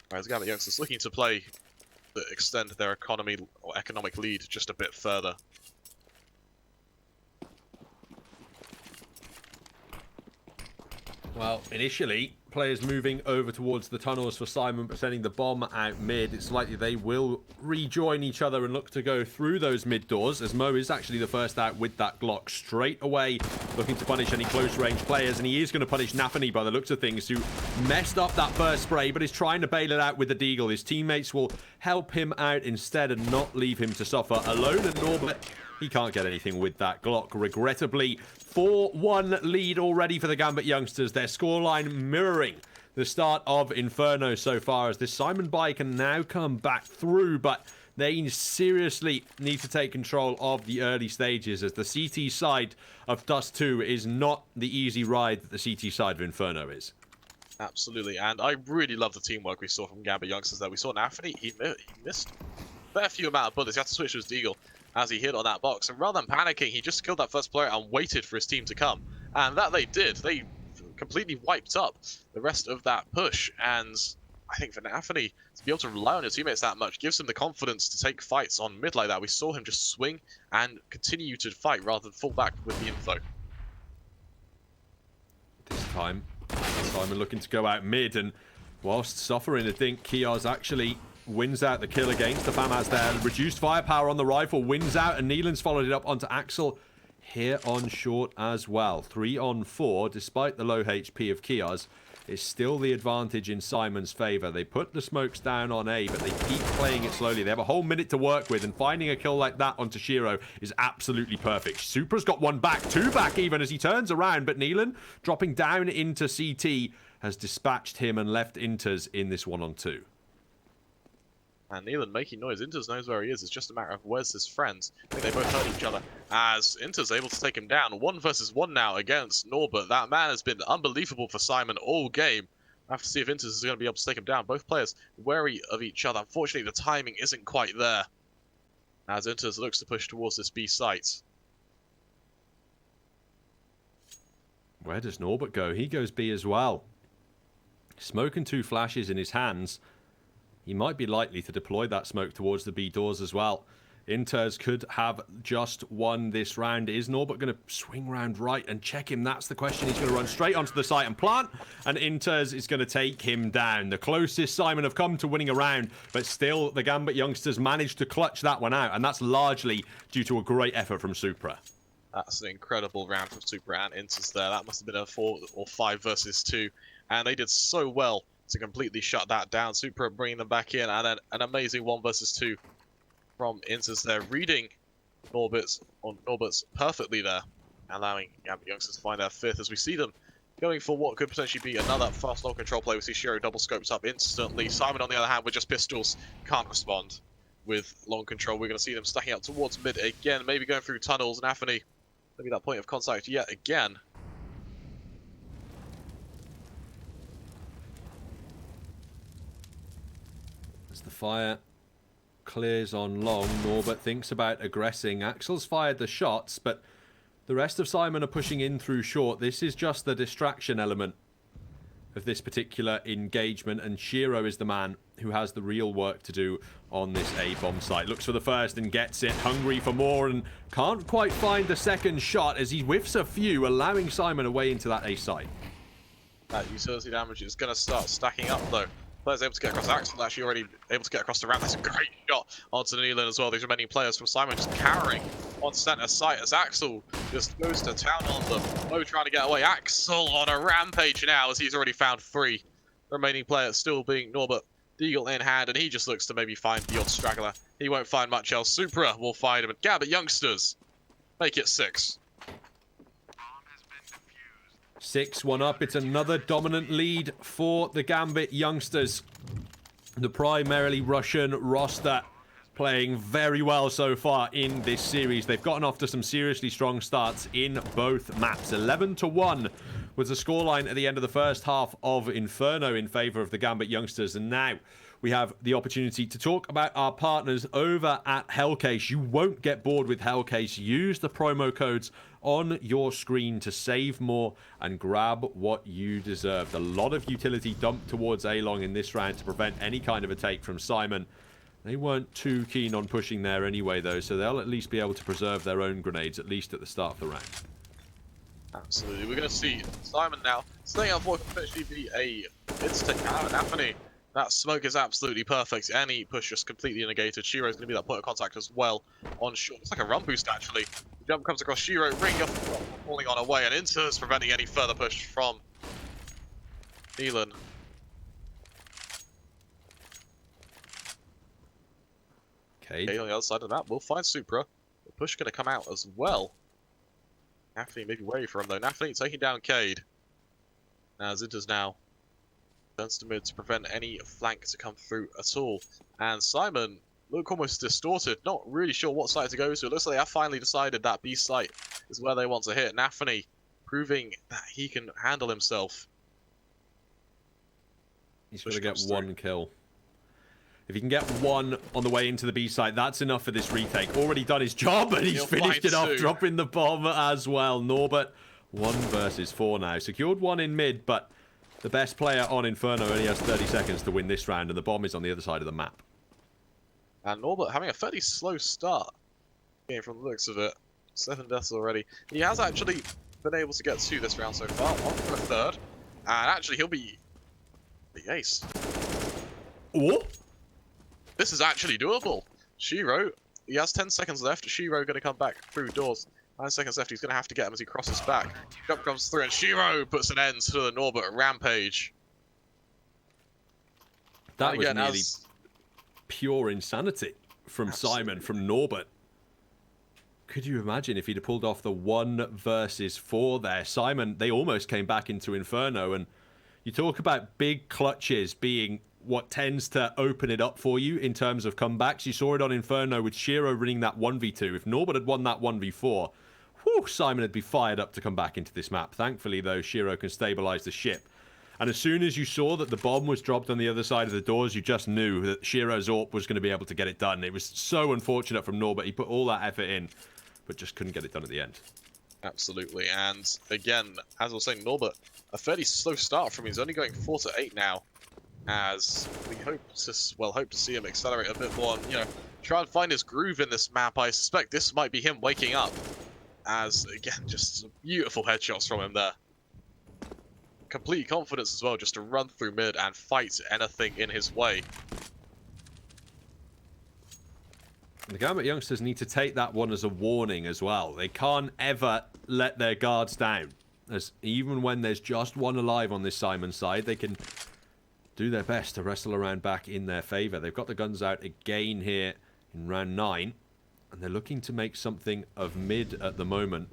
Whereas GAMBIT youngsters looking to play to extend their economy or economic lead just a bit further. Well, initially, players moving over towards the tunnels for SYMAN, but sending the bomb out mid. It's likely they will rejoin each other and look to go through those mid doors, as Mo is actually the first out with that Glock straight away, looking to punish any close-range players, and he is going to punish Nafany by the looks of things, who messed up that first spray, but is trying to bail it out with the Deagle. His teammates will help him out instead and not leave him to suffer alone, and Norbert, he can't get anything with that Glock, regrettably. 4-1 lead already for the GAMBIT youngsters. Their scoreline mirroring the start of Inferno so far, as this SYMAN buy can now come back through, but they seriously need to take control of the early stages, as the CT side of Dust 2 is not the easy ride that the CT side of Inferno is. Absolutely, and I really love the teamwork we saw from GAMBIT youngsters there. We saw Nafany, he missed a fair few amount of bullets. He had to switch to his Deagle as he hit on that box, and rather than panicking, he just killed that first player and waited for his team to come. And that they did. They completely wiped up the rest of that push, and I think for Nafany to be able to rely on his teammates that much gives him the confidence to take fights on mid like that. We saw him just swing and continue to fight rather than fall back with the info. This time, SYMAN looking to go out mid, and whilst suffering, I think Kios actually wins out the kill against the FAMAS there. Reduced firepower on the rifle, wins out, and Neelan's followed it up onto Axel here on short as well. 3 on 4, despite the low HP of Kios, is still the advantage in SYMAN's favor. They put the smokes down on A, but they keep playing it slowly. They have a whole minute to work with, and finding a kill like that onto Shiro is absolutely perfect. Supra's got 1 back, 2 back even, as he turns around, but Neelan, dropping down into CT, has dispatched him and left Inters in this 1-on-2. And Neelan making noise. Inters knows where he is. It's just a matter of where's his friends. I think they both hurt each other, as Inters able to take him down. 1 versus 1 now against Norbert. That man has been unbelievable for SYMAN all game. I have to see if Inters is going to be able to take him down. Both players wary of each other. Unfortunately, the timing isn't quite there, as Inters looks to push towards this B site. Where does Norbert go? He goes B as well. Smoke and 2 flashes in his hands. He might be likely to deploy that smoke towards the B doors as well. Inters could have just won this round. Is Norbert going to swing round right and check him? That's the question. He's going to run straight onto the site and plant, and Inters is going to take him down. The closest SYMAN have come to winning a round, but still the GAMBIT youngsters managed to clutch that one out, and that's largely due to a great effort from Supra. That's an incredible round from Supra and Inters there. That must have been a 4 or 5 versus 2, and they did so well to completely shut that down. Supra bringing them back in, and then an amazing 1 versus 2 from Inters there, reading Norbert's perfectly there, allowing GAMBIT youngsters to find their 5th, as we see them going for what could potentially be another fast long control play. We see Shiro double scopes up instantly. SYMAN, on the other hand, with just pistols, can't respond with long control. We're going to see them stacking up towards mid again, maybe going through tunnels, and Nafany, maybe that point of contact yet again. As the fire clears on long, Norbert thinks about aggressing. Axel's fired the shots, but the rest of SYMAN are pushing in through short. This is just the distraction element of this particular engagement, and Shiro is the man who has the real work to do on this A-bomb site. Looks for the first and gets it, hungry for more, and can't quite find the second shot as he whiffs a few, allowing SYMAN away into that A site. That utility damage is going to start stacking up though. Players able to get across. Axel actually already able to get across the ramp. That's a great shot onto Neelan as well. These remaining players from SYMAN just carrying on center site as Axel just goes to town on them. Mo trying to get away. Axel on a rampage now as he's already found 3. Remaining players still being Norbert, Deagle in hand, and he just looks to maybe find the odd straggler. He won't find much else. Supra will find him, and GAMBIT youngsters make it 6. 6-1 up. It's another dominant lead for the GAMBIT youngsters. The primarily Russian roster playing very well so far in this series. They've gotten off to some seriously strong starts in both maps. 11-1 was the scoreline at the end of the first half of Inferno in favor of the Gambit youngsters. And now we have the opportunity to talk about our partners over at Hellcase. You won't get bored with Hellcase. Use the promo codes on your screen to save more and grab what you deserve. A lot of utility dumped towards A-Long in this round to prevent any kind of a take from SYMAN. They weren't too keen on pushing there anyway, though, so they'll at least be able to preserve their own grenades, at least at the start of the round. Absolutely. We're going to see SYMAN now staying up what could potentially be a instant Anthony. That smoke is absolutely perfect. Any push just completely negated. Shiro's going to be that point of contact as well on short. It's like a run boost, actually. The jump comes across Shiro, ring off, falling on away, and Inter's preventing any further push from Neelan. Okay, on the other side of that, we'll find Supra. The push going to come out as well. Nafany maybe wary for him, though. Nafany taking down Cade. As Inter's now turns to mid to prevent any flank to come through at all. And SYMAN look almost distorted, not really sure what side to go to. It looks like they have finally decided that B site is where they want to hit. Nafany proving that he can handle himself. He's going to get one kill. If he can get one on the way into the B site, that's enough for this retake. Already done his job, and he's finished it off, dropping the bomb as well. Norbert, 1 versus 4 now. Secured one in mid, but the best player on Inferno only has 30 seconds to win this round, and the bomb is on the other side of the map. And Norbert having a fairly slow start. Game from the looks of it. 7 deaths already. He has actually been able to get 2 this round so far. 1 for a 3rd. And actually, he'll be the ace. What? This is actually doable. Shiro, he has 10 seconds left. Shiro going to come back through doors. 9 seconds left. He's going to have to get him as he crosses back. Jump comes through, and Shiro puts an end to the Norbert rampage. That was nearly pure insanity from SYMAN, from Norbert. Could you imagine if he'd have pulled off the 1 versus 4 there? SYMAN, they almost came back into Inferno, and you talk about big clutches being what tends to open it up for you in terms of comebacks. You saw it on Inferno with Shiro winning that 1v2. If Norbert had won that 1v4, whew, SYMAN would be fired up to come back into this map. Thankfully, though, Shiro can stabilize the ship. And as soon as you saw that the bomb was dropped on the other side of the doors, you just knew that Shiro's AWP was going to be able to get it done. It was so unfortunate from Norbert. He put all that effort in, but just couldn't get it done at the end. Absolutely. And again, as I was saying, Norbert, a fairly slow start from him. He's only going 4 to 8 now. As we hope to see him accelerate a bit more and, try and find his groove in this map. I suspect this might be him waking up. As, again, just some beautiful headshots from him there. Complete confidence as well, just to run through mid and fight anything in his way. The Gambit youngsters need to take that one as a warning as well. They can't ever let their guards down. As even when there's just one alive on this SYMAN side, they can do their best to wrestle around back in their favor. They've got the guns out again here in round 9, and they're looking to make something of mid at the moment.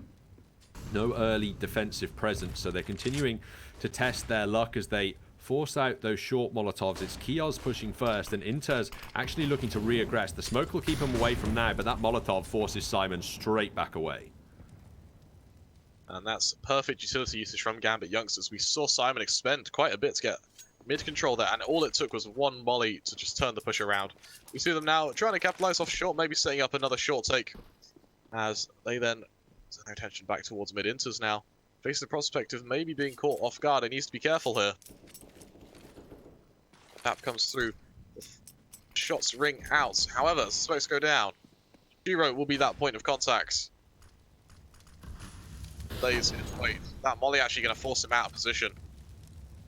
No early defensive presence, so they're continuing to test their luck as they force out those short Molotovs. It's Kios pushing first, and Inter's actually looking to re-aggress. The smoke will keep him away from now, but that Molotov forces SYMAN straight back away. And that's perfect utility usage from Gambit youngsters. We saw SYMAN expend quite a bit to get mid-control there, and all it took was 1 molly to just turn the push around. We see them now trying to capitalize off short, maybe setting up another short take, as they then turn their attention back towards mid-inters now. Face the prospect of maybe being caught off guard. He needs to be careful here. Tap comes through. The shots ring out. However, smokes go down. Shiro will be that point of contact. Stays in wait. That molly actually going to force him out of position,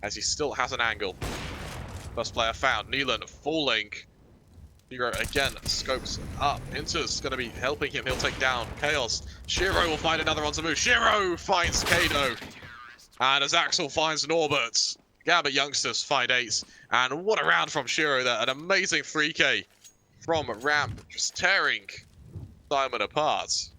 as he still has an angle. First player found. Neelan falling. Shiro again scopes up. Inter's going to be helping him. He'll take down Chaos. Shiro will find another one to move. Shiro finds Kado. And as Axel finds Norbert, Gambit youngsters find Ace. And what a round from Shiro there. An amazing 3K from Ramp, just tearing SYMAN apart.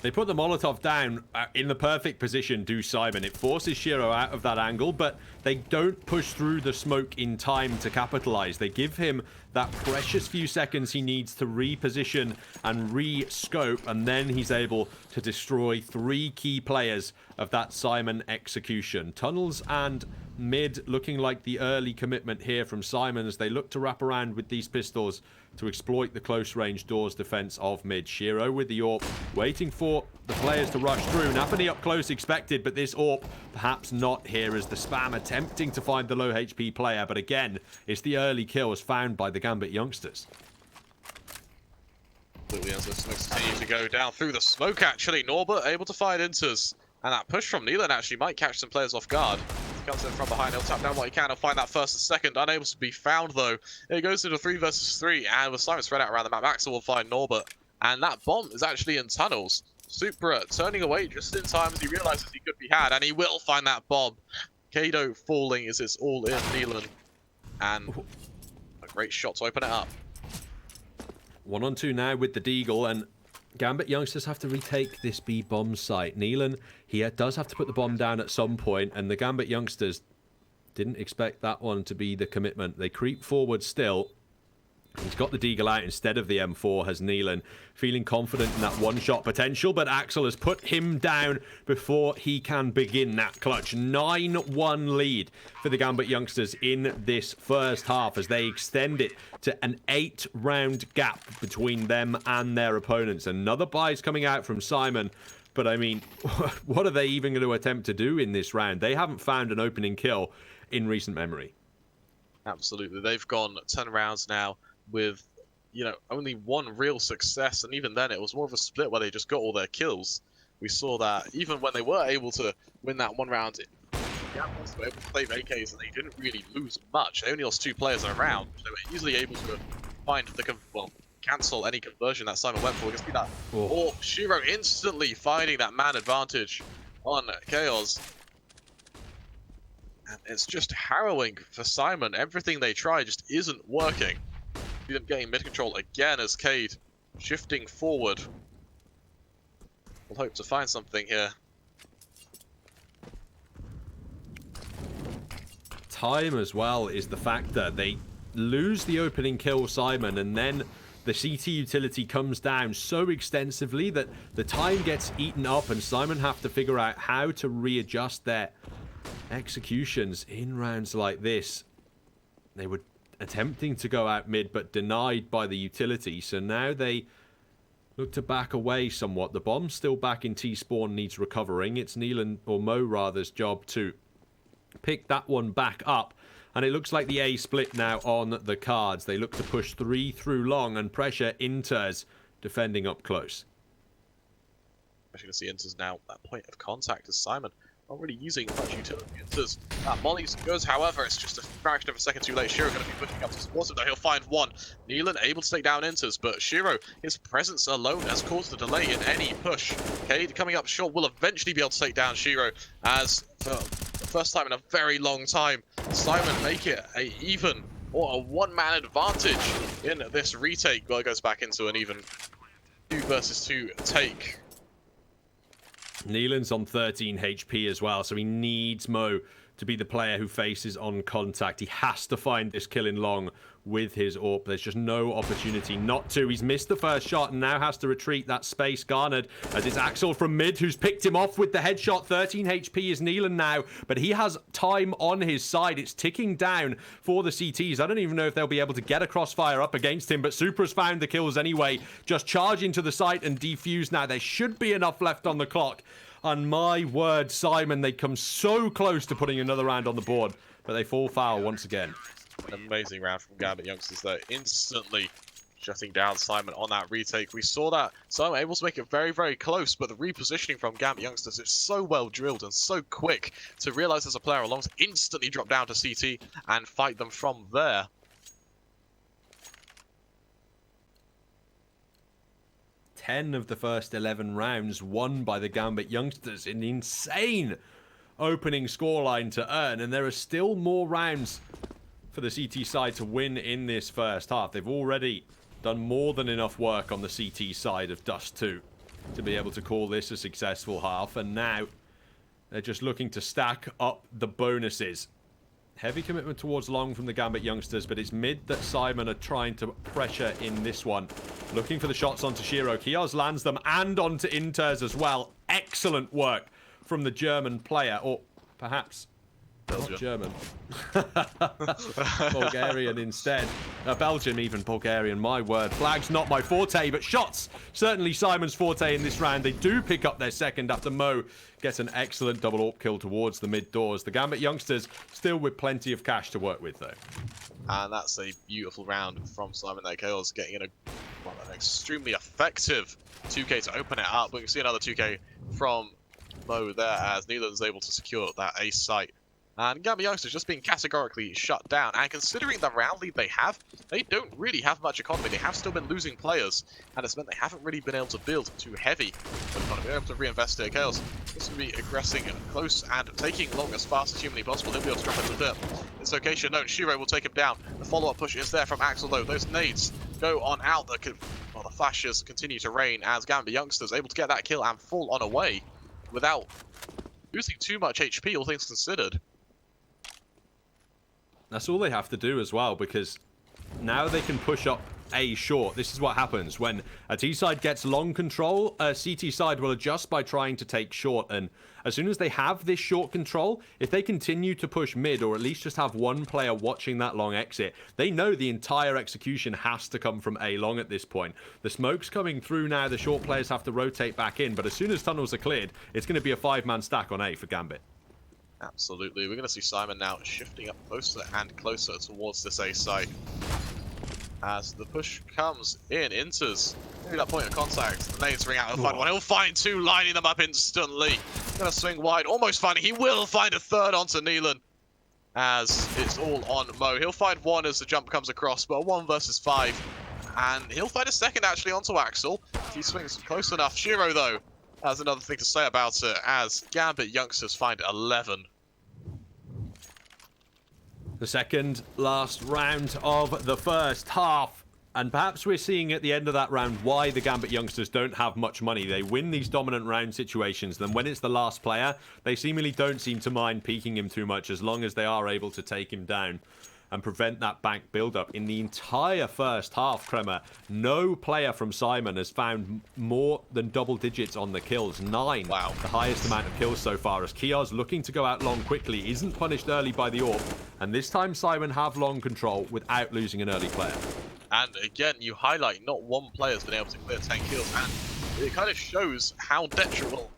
They put the Molotov down in the perfect position, do SYMAN. It forces Shiro out of that angle, but they don't push through the smoke in time to capitalize. They give him that precious few seconds he needs to reposition and re-scope, and then he's able to destroy 3 key players of that SYMAN execution. Tunnels and mid looking like the early commitment here from SYMAN as they look to wrap around with these pistols to exploit the close range doors defense of mid. Shiro with the AWP, waiting for the players to rush through. Nafany up close expected, but this AWP perhaps not here as the spam attempting to find the low HP player, but again, it's the early kills found by the GAMBIT youngsters. Absolutely, as the smokes continue to go down through the smoke, actually. Norbert able to find Inters, and that push from Neelan actually might catch some players off guard. Comes in from behind, he'll tap down what he can and find that first and second. Unable to be found though. It goes into 3 versus 3, and with Simon spread out around the map, Axel will find Norbert. And that bomb is actually in tunnels. Supra turning away just in time as he realizes he could be had, and he will find that bomb. Kado falling as it's all in Neelan. And a great shot to open it up. 1-on-2 now with the Deagle, and GAMBIT youngsters have to retake this B bomb site. Neelan, he does have to put the bomb down at some point, and the GAMBIT youngsters didn't expect that one to be the commitment. They creep forward still. He's got the Deagle out instead of the M4, has Neelan, feeling confident in that one-shot potential, but Axel has put him down before he can begin that clutch. 9-1 lead for the GAMBIT youngsters in this first half as they extend it to an 8-round gap between them and their opponents. Another buy's coming out from SYMAN, but I mean, what are they even going to attempt to do in this round? They haven't found an opening kill in recent memory. Absolutely, they've gone 10 rounds now with, you know, only 1 real success, and even then it was more of a split where they just got all their kills. We saw that even when they were able to win that 1 round, the Gamblers were able to save AKs and they didn't really lose much. They only lost 2 players around. They were easily able to find the cancel any conversion that Simon went for. We can see that. Or Shiro instantly finding that man advantage on Chaos. And it's just harrowing for Simon. Everything they try just isn't working. See them getting mid-control again as Cade shifting forward. We'll hope to find something here. Time as well is the factor. They lose the opening kill, SYMAN, and then the CT utility comes down so extensively that the time gets eaten up and SYMAN have to figure out how to readjust their executions in rounds like this. They were attempting to go out mid but denied by the utility, so now they look to back away somewhat. The bomb's still back in T-spawn, needs recovering. It's Neelan, or Mo rather's, job to pick that one back up, and it looks like the A split now on the cards. They look to push 3 through long and pressure Inters defending up close. Actually, see Inters now that point of contact as Simon not really using much utility. Inters Molly goes, however, it's just a fraction of a second too late. Shiro going to be pushing up to support him, though he'll find one. Neelan able to take down Inters, but Shiro, his presence alone has caused a delay in any push. Cade coming up short will eventually be able to take down Shiro, as for the first time in a very long time, Simon make it a even or a one-man advantage in this retake. Well, it goes back into an even 2 versus 2 take. Neelan's on 13 HP as well, so he needs Mo to be the player who faces on contact. He has to find this kill in long with his AWP. There's just no opportunity not to. He's missed the first shot and now has to retreat. That space garnered as it's Axel from mid who's picked him off with the headshot. 13 HP is Neelan now, but he has time on his side. It's ticking down for the CTs. I don't even know if they'll be able to get a crossfire up against him, but Supra's found the kills anyway. Just charge into the site and defuse now. There should be enough left on the clock. And my word, SYMAN, they come so close to putting another round on the board, but they fall foul once again. An amazing round from GAMBIT youngsters there, instantly shutting down SYMAN on that retake. We saw that SYMAN able to make it very, very close, but the repositioning from GAMBIT youngsters is so well drilled and so quick to realize there's a player along to instantly drop down to CT and fight them from there. Ten of the first 11 rounds won by the GAMBIT youngsters. An insane opening scoreline to earn, and there are still more rounds for the CT side to win in this first half. They've already done more than enough work on the CT side of Dust 2 to be able to call this a successful half, and now they're just looking to stack up the bonuses Heavy commitment towards long from the Gambit youngsters, but it's mid that Simon are trying to pressure in this one. Looking for the shots onto Shiro. Kios lands them and onto Inters as well. Excellent work from the German player, or perhaps not German. Bulgarian instead. Belgium, even Bulgarian, my word. Flag's not my forte, but shots certainly Simon's forte in this round. They do pick up their second after Mo gets an excellent double AWP kill towards the mid doors. The Gambit youngsters still with plenty of cash to work with, though. And that's a beautiful round from Simon there. Chaos getting in an extremely effective 2K to open it up. We can see another 2K from Mo there as Neelan's able to secure that ace site. And Gambit youngsters just being categorically shut down. And considering the round lead they have, they don't really have much economy. They have still been losing players, and it's meant they haven't really been able to build too heavy. They're able to reinvest here. Chaos is going to be aggressing close and taking long as fast as humanly possible. He'll be able to drop into the this location alone. Shiro will take him down. The follow-up push is there from Axel though. Those nades go on out. The flashes continue to rain as Gambit youngsters able to get that kill and fall on away without losing too much HP, all things considered. That's all they have to do as well, because now they can push up A short. This is what happens when a T side gets long control. A CT side will adjust by trying to take short, and as soon as they have this short control, if they continue to push mid, or at least just have one player watching that long exit, they know the entire execution has to come from A long at this point. The smoke's coming through now. The short players have to rotate back in, but as soon as tunnels are cleared, it's going to be a 5-man stack on A for Gambit. Absolutely. We're going to see Simon now shifting up closer and closer towards this A site. As the push comes in, enters. Maybe that point of contact. The nades ring out. He'll find one. He'll find two, lining them up instantly. Going to swing wide. Almost finding. He will find a third onto Neelan. As it's all on Mo. He'll find one as the jump comes across, but a 1 versus 5. And he'll find a second actually onto Axel. He swings close enough. Shiro, though, has another thing to say about it as Gambit youngsters find 11. The second last round of the first half. And perhaps we're seeing at the end of that round why the Gambit youngsters don't have much money. They win these dominant round situations. Then when it's the last player, they seemingly don't seem to mind peeking him too much as long as they are able to take him down and prevent that bank build-up. In the entire first half, Kremer, no player from Simon has found more than double digits on the kills. 9. Wow. The highest amount of kills so far, as Kios looking to go out long quickly, isn't punished early by the AWP, and this time Simon have long control without losing an early player. And again, you highlight not one player's been able to clear 10 kills, and it kind of shows how detrimental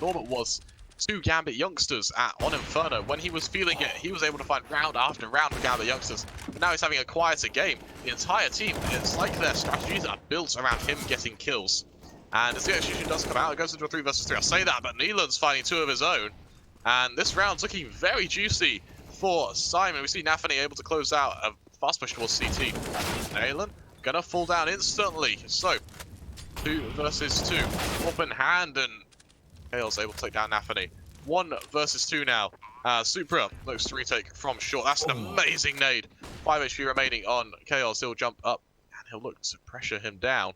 Norbert was to Gambit youngsters on Inferno. When he was feeling it, he was able to find round after round with Gambit youngsters. But now he's having a quieter game. The entire team, it's like their strategies are built around him getting kills. And as the execution does come out, it goes into a 3 versus 3. I'll say that, but Neelan's finding 2 of his own. And this round's looking very juicy for Simon. We see Nafany able to close out a fast push towards CT. Neelan gonna fall down instantly. So, 2 versus 2. Open hand, and Chaos able to take down Nafany. 1 versus 2 now. Supra looks to retake from short. That's an amazing nade. 5 HP remaining on Chaos. He'll jump up and he'll look to pressure him down.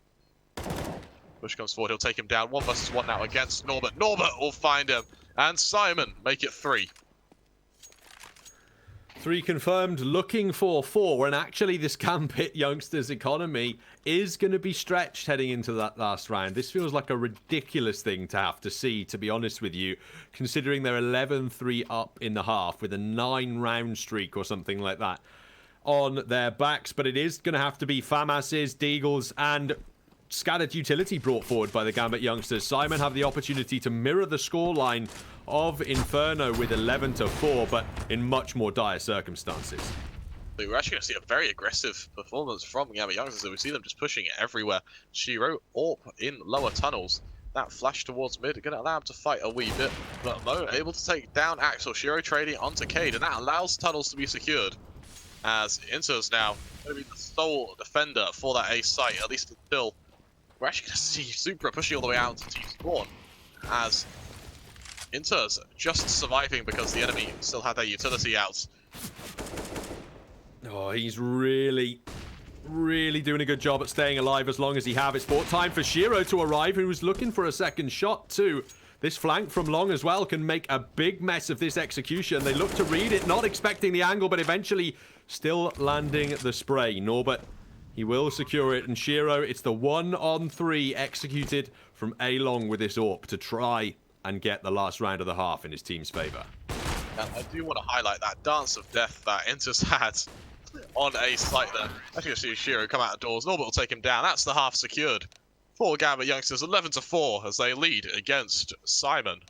Push comes forward. He'll take him down. 1 versus 1 now against Norbert. Norbert will find him. And Simon make it 3. 3 confirmed, looking for 4, and actually this Gambit youngsters economy is going to be stretched heading into that last round. This feels like a ridiculous thing to have to see, to be honest with you, considering they're 11-3 up in the half with a 9-round streak or something like that on their backs. But it is going to have to be FAMAS's, Deagles, and scattered utility brought forward by the Gambit youngsters. Simon have the opportunity to mirror the scoreline of Inferno with 11-4, but in much more dire circumstances. We're actually going to see a very aggressive performance from Gambit youngsters. So we see them just pushing it everywhere. Shiro AWP in lower tunnels. That flash towards mid, going to allow him to fight a wee bit. But Mo able to take down Axel. Shiro trading onto Cade, and that allows tunnels to be secured. As Inter's now going to be the sole defender for that A site, at least until we're actually going to see Supra pushing all the way out to T-spawn. As Inter's just surviving because the enemy still had their utility out. Oh, he's really doing a good job at staying alive as long as he have. It's bought time for Shiro to arrive, who was looking for a second shot too. This flank from Long as well can make a big mess of this execution. They look to read it, not expecting the angle, but eventually still landing the spray. Norbert, he will secure it, and Shiro, it's the 1-on-3 executed from A-Long with this AWP to try and get the last round of the half in his team's favor. And I do want to highlight that dance of death that Intus had on a site there. I think you'll see Shiro come out of doors. Norbert will take him down. That's the half secured for Gambit youngsters, 11-4 as they lead against SYMAN.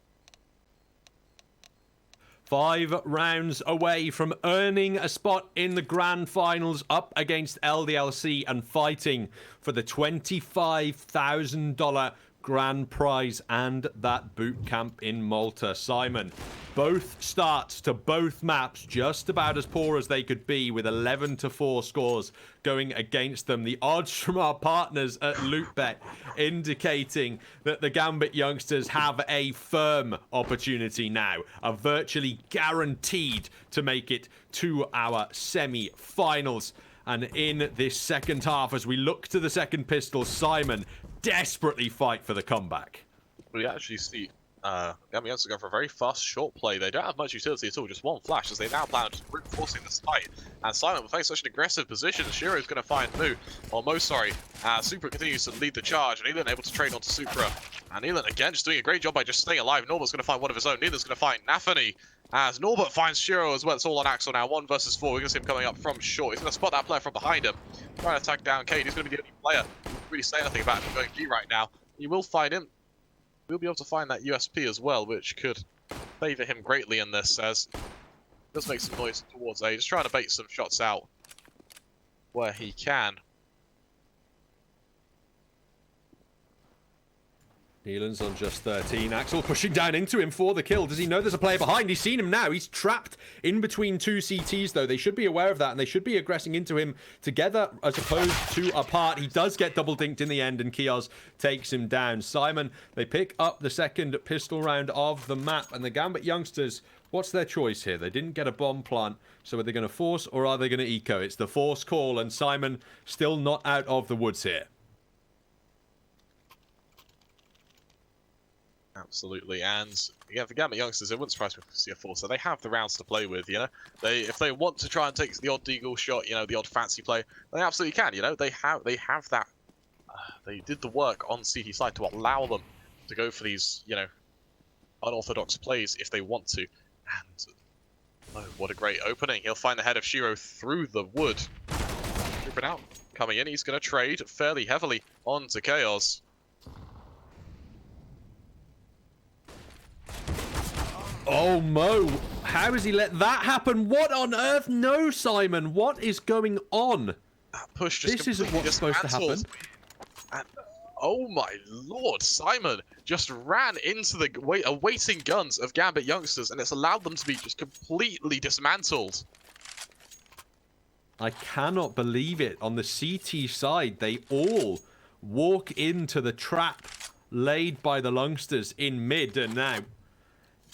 5 rounds away from earning a spot in the grand finals up against LDLC and fighting for the $25,000 grand prize and that boot camp in Malta. SYMAN, both starts to both maps just about as poor as they could be, with 11-4 scores going against them. The odds from our partners at LootBet indicating that the Gambit youngsters have a firm opportunity now, are virtually guaranteed to make it to our semi-finals. And in this second half, as we look to the second pistol, SYMAN desperately fight for the comeback. We actually see Gambit youngsters go for a very fast short play. They don't have much utility at all, just one flash, as they now plan on just reinforcing the site. And SYMAN will face such an aggressive position. Shiro's going to find Mo, sorry. Supra continues to lead the charge, and Neelan able to trade onto Supra. And Neelan, again, just doing a great job by just staying alive. Norbert's going to find one of his own. Neelan's going to find Nafany, as Norbert finds Shiro as well. It's all on Axel now, 1 versus 4. We're going to see him coming up from short. He's going to spot that player from behind him, trying to attack down Cade. He's going to be the only player who can really say anything about him going G right now. You will find him. We'll be able to find that USP as well, which could favour him greatly in this, as he does make some noise towards A. Just trying to bait some shots out where he can. Neelan's on just 13. Axel pushing down into him for the kill. Does he know there's a player behind? He's seen him now. He's trapped in between 2 CTs, though. They should be aware of that, and they should be aggressing into him together as opposed to apart. He does get double dinked in the end, and Kios takes him down. SYMAN, they pick up the second pistol round of the map, and the Gambit youngsters, what's their choice here? They didn't get a bomb plant, so are they going to force or are they going to eco? It's the force call, and SYMAN still not out of the woods here. Absolutely, and again, for Gambit youngsters, it wouldn't surprise me to see a forcer. They have the rounds to play with, you know. If they want to try and take the odd deagle shot, you know, the odd fancy play, they absolutely can. You know, they have that. They did the work on CT side to allow them to go for these, you know, unorthodox plays if they want to. And oh, what a great opening! He'll find the head of Shiro through the wood. Trooping out, coming in. He's going to trade fairly heavily onto Chaos. Oh, Mo, how has he let that happen? What on earth? No, SYMAN, what is going on? That push just this isn't what's supposed to happen. And, oh my lord, SYMAN just ran into the awaiting guns of Gambit youngsters, and it's allowed them to be just completely dismantled. I cannot believe it. On the CT side, they all walk into the trap laid by the Lungsters in mid, and now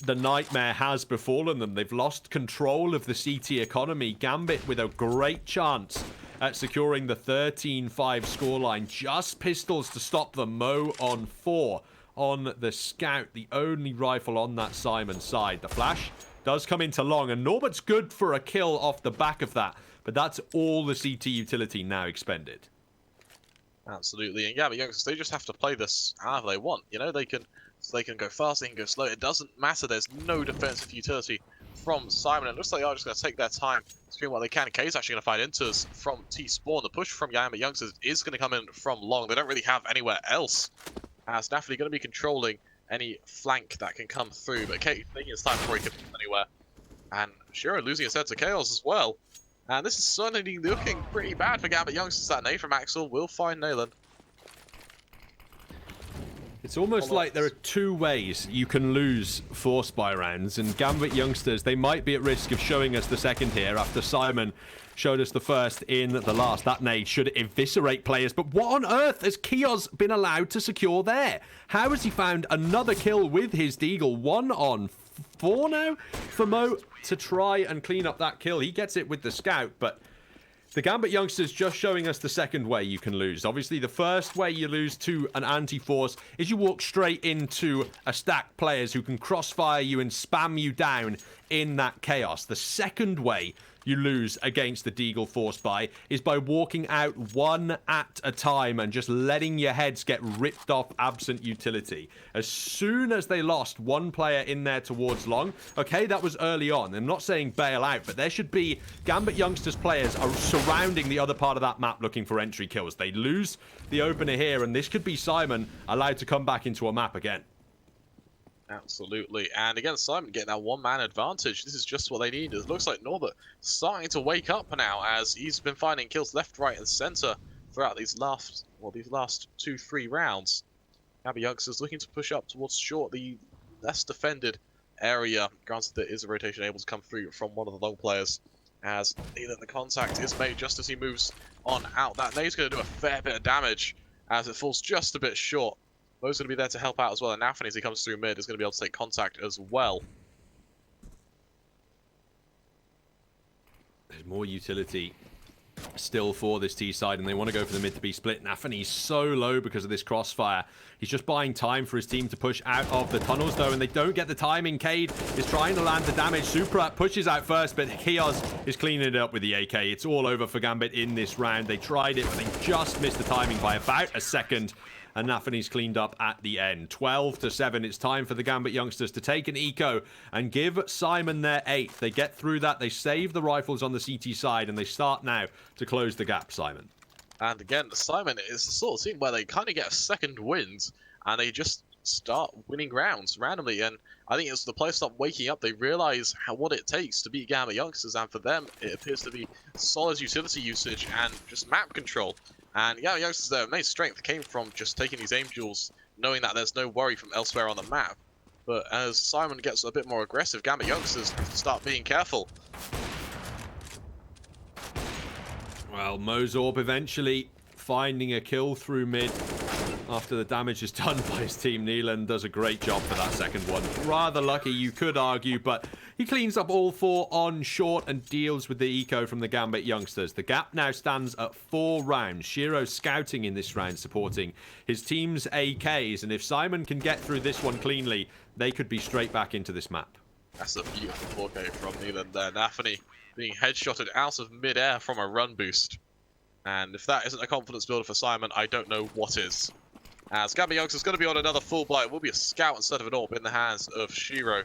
the nightmare has befallen them. They've lost control of the CT economy. Gambit with a great chance at securing the 13-5 scoreline. Just pistols to stop them. Mo on 4 on the Scout, the only rifle on that SYMAN side. The flash does come into Long, and Norbert's good for a kill off the back of that, but that's all the CT utility now expended. Absolutely, and Gambit youngsters, they just have to play this however they want. You know, they can go fast, they can go slow. It doesn't matter. There's no defensive utility from SYMAN. And it looks like they are just going to take their time, doing what they can. Kay's actually going to find Inters from T-Spawn. The push from Gambit youngsters is going to come in from Long. They don't really have anywhere else, as Nafany going to be controlling any flank that can come through. But Kay taking his time before he can move anywhere. And Shiro losing his head to Chaos as well. And this is certainly looking pretty bad for Gambit youngsters. That nade from Axel will find Nayland. It's almost like there are 2 ways you can lose force by rounds, and Gambit youngsters, they might be at risk of showing us the second here after SYMAN showed us the first in the last. That nade should eviscerate players, but what on earth has Kios been allowed to secure there? How has he found another kill with his deagle? 1 on 4 now for Mo to try and clean up that kill. He gets it with the Scout, but The Gambit youngsters just showing us the second way you can lose. Obviously, the first way you lose to an anti-force is you walk straight into a stack players who can crossfire you and spam you down in that chaos. The second way you lose against the Deagle Force buy is by walking out one at a time and just letting your heads get ripped off absent utility. As soon as they lost one player in there towards long, okay, that was early on. I'm not saying bail out, but there should be Gambit youngsters players are surrounding the other part of that map looking for entry kills. They lose the opener here, and this could be SYMAN allowed to come back into a map again. Absolutely, and again, SYMAN getting that one-man advantage. This is just what they need. It looks like Norbert starting to wake up now, as he's been finding kills left, right, and center throughout these last 2-3 rounds. Gambit youngsters looking to push up towards short, the less defended area. Granted, there is a rotation able to come through from one of the long players, as either the contact is made just as he moves on out. That nade's going to do a fair bit of damage, as it falls just a bit short. Bo's going to be there to help out as well, and Nathan, as he comes through mid, is going to be able to take contact as well. There's more utility still for this T side, and they want to go for the mid to be split. Nafany's so low because of this crossfire. He's just buying time for his team to push out of the tunnels, though, and they don't get the timing. Cade is trying to land the damage. Supra pushes out first, but Kios is cleaning it up with the AK. It's all over for Gambit in this round. They tried it, but they just missed the timing by about a second. And Nafany's cleaned up at the end. 12-7. It's time for the Gambit youngsters to take an eco and give SYMAN their 8th. They get through that. They save the rifles on the CT side, and they start now to close the gap, SYMAN. And again, SYMAN is the sort of team where they kind of get a second wind, and they just start winning rounds randomly. And I think as the players start waking up, they realize what it takes to beat Gambit youngsters, and for them, it appears to be solid utility usage and just map control. And yeah, youngsters, their main strength came from just taking these aim duels, knowing that there's no worry from elsewhere on the map. But as SYMAN gets a bit more aggressive, Gambit youngsters have to start being careful. Well, Mozorb eventually finding a kill through mid after the damage is done by his team. Neelan does a great job for that second one. Rather lucky, you could argue, but he cleans up all 4 on short and deals with the eco from the Gambit youngsters. The gap now stands at 4 rounds. Shiro scouting in this round, supporting his team's AKs, and if SYMAN can get through this one cleanly, they could be straight back into this map. That's a beautiful 4K from Neelan there. Nafany being headshotted out of mid-air from a run boost. And if that isn't a confidence builder for SYMAN, I don't know what is. As Gambit youngsters going to be on another full blight. It will be a scout instead of an AWP in the hands of Shiro.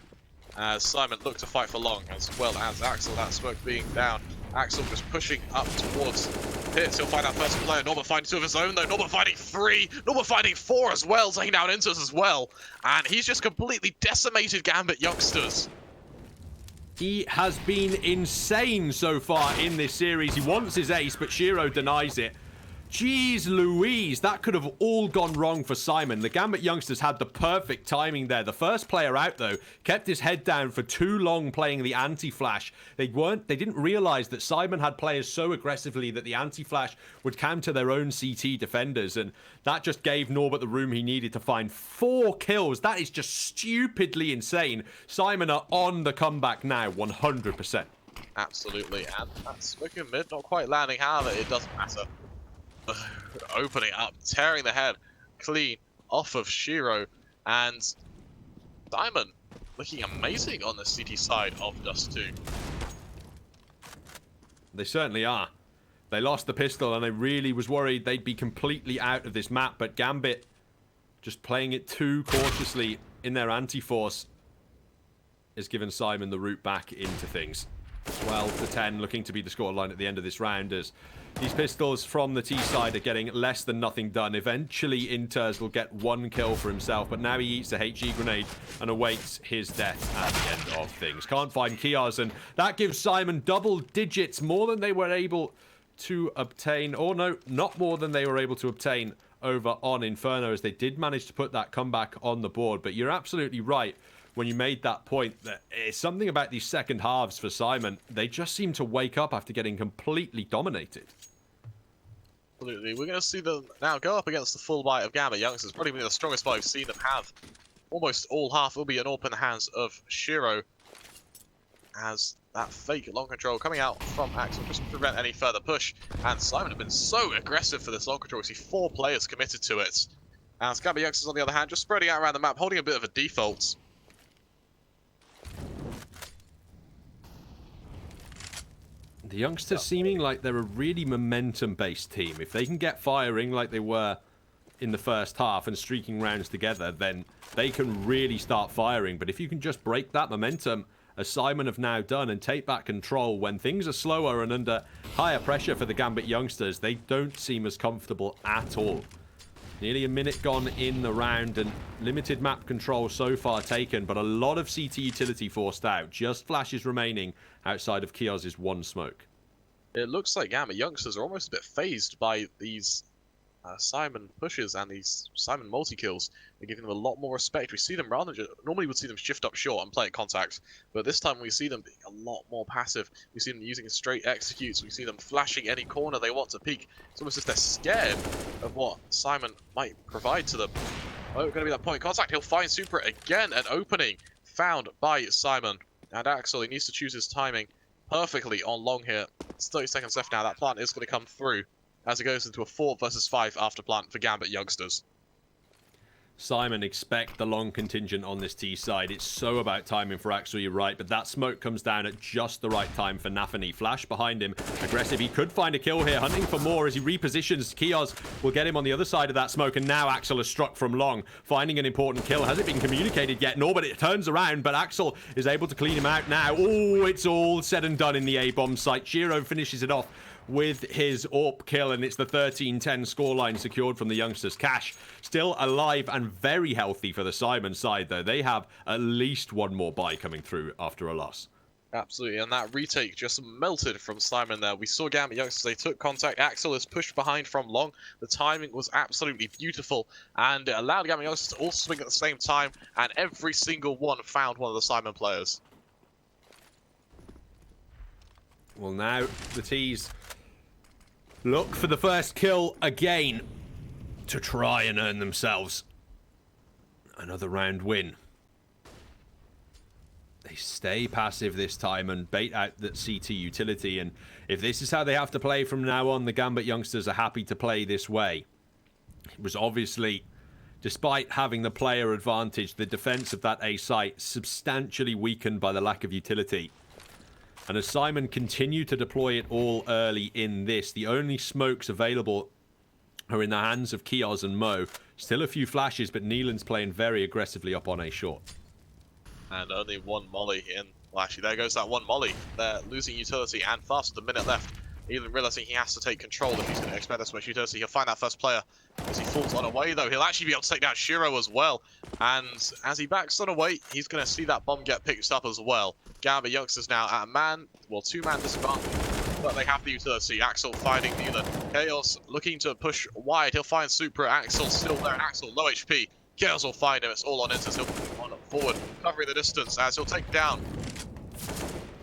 As SYMAN look to fight for long, as well as Axel. That smoke being down. Axel just pushing up towards Pitts. He'll find out first player. Norbert finding 2 of his own, though. Norbert finding 3. Norbert finding 4 as well, taking down Inters as well. And he's just completely decimated Gambit youngsters. He has been insane so far in this series. He wants his ace, but Shiro denies it. Jeez Louise, that could have all gone wrong for SYMAN. The Gambit youngsters had the perfect timing there. The first player out, though, kept his head down for too long playing the anti-flash. They didn't realize that SYMAN had players so aggressively that the anti-flash would counter their own CT defenders, and that just gave Norbert the room he needed to find 4 kills. That is just stupidly insane. SYMAN are on the comeback now, 100%. Absolutely, and that's smoking mid, not quite landing. However, it doesn't matter. Opening up, tearing the head clean off of Shiro, and SYMAN looking amazing on the CT side of Dust 2. They certainly are. They lost the pistol, and I really was worried they'd be completely out of this map, but Gambit just playing it too cautiously in their anti-force has given SYMAN the route back into things. 12-10, looking to be the scoreline at the end of this round, as these pistols from the T side are getting less than nothing done. Eventually, Inters will get 1 kill for himself, but now he eats a HG grenade and awaits his death at the end of things. Can't find Kios, and that gives SYMAN double digits, more than they were able to obtain, or no, not more than they were able to obtain over on Inferno, as they did manage to put that comeback on the board. But you're absolutely right when you made that point that it's something about these second halves for SYMAN. They just seem to wake up after getting completely dominated. Absolutely. We're going to see them now go up against the full bite of Gambit youngsters. Probably the strongest fight I've seen them have. Almost all half will be an AWP in the hands of Shiro, as that fake long control coming out from Axel just to prevent any further push. And Simon have been so aggressive for this long control. We see 4 players committed to it. And GAMBIT Youngsters, on the other hand, just spreading out around the map, holding a bit of a default. The Youngsters seeming like they're a really momentum-based team. If they can get firing like they were in the first half and streaking rounds together, then they can really start firing. But if you can just break that momentum, as Simon have now done, and take back control when things are slower and under higher pressure for the GAMBIT Youngsters, they don't seem as comfortable at all. Nearly a minute gone in the round and limited map control so far taken, but a lot of CT utility forced out. Just flashes remaining outside of Kioz's one smoke. It looks like GAMBIT Youngsters are almost a bit phased by these Simon pushes and these Simon multi-kills. They're giving them a lot more respect. We see them rather than normally would see them shift up short and play at contact, but this time we see them being a lot more passive. We see them using straight executes. We see them flashing any corner they want to peek. It's almost as if they're scared of what Simon might provide to them. Oh, going to be that point of contact. He'll find Super again. An opening found by Simon. And Axel, he needs to choose his timing perfectly on long here. It's 30 seconds left now. That plant is going to come through as it goes into a 4 versus 5 after plant for GAMBIT Youngsters. Simon expect the long contingent on this T side. It's so about timing for Axel, you're right, but that smoke comes down at just the right time for Nafany. Flash behind him, aggressive. He could find a kill here, hunting for more as he repositions. Kioz will get him on the other side of that smoke, and now Axel has struck from long, finding an important kill. Has it been communicated yet? No, but it turns around, but Axel is able to clean him out now. Oh, it's all said and done in the A-bomb site. Shiro finishes it off with his AWP kill, and it's the 13-10 scoreline secured from the Youngsters. Cash still alive and very healthy for the Simon side, though. They have at least one more buy coming through after a loss. Absolutely, and that retake just melted from Simon there. We saw GAMBIT Youngsters, they took contact. Axel is pushed behind from long. The timing was absolutely beautiful, and it allowed GAMBIT Youngsters to all swing at the same time, and every single one found one of the Simon players. Well, now the T's look for the first kill again to try and earn themselves another round win. They stay passive this time and bait out that CT utility, and if this is how they have to play from now on, the GAMBIT Youngsters are happy to play this way. It was obviously, despite having the player advantage, the defense of that A site substantially weakened by the lack of utility. And as Simon continued to deploy it all early in this, the only smokes available are in the hands of Kioz and Mo. Still a few flashes, but Neelan's playing very aggressively up on A short. And only one molly in. Well, actually, there goes that one molly. They're losing utility and fast with a minute left. Neelan realizing he has to take control if he's going to expect this much utility. He'll find that first player. As he falls on away, though, he'll actually be able to take down Shiro as well. And as he backs on away, he's going to see that bomb get picked up as well. GAMBIT Youngsters now at a man, well, 2-man disadvantage, but they have the utility. Axel finding Neelan. Chaos looking to push wide. He'll find Supra. Axel still there. Axel low HP. Chaos will find him. It's all on Intus. He'll move on forward, covering the distance as he'll take down.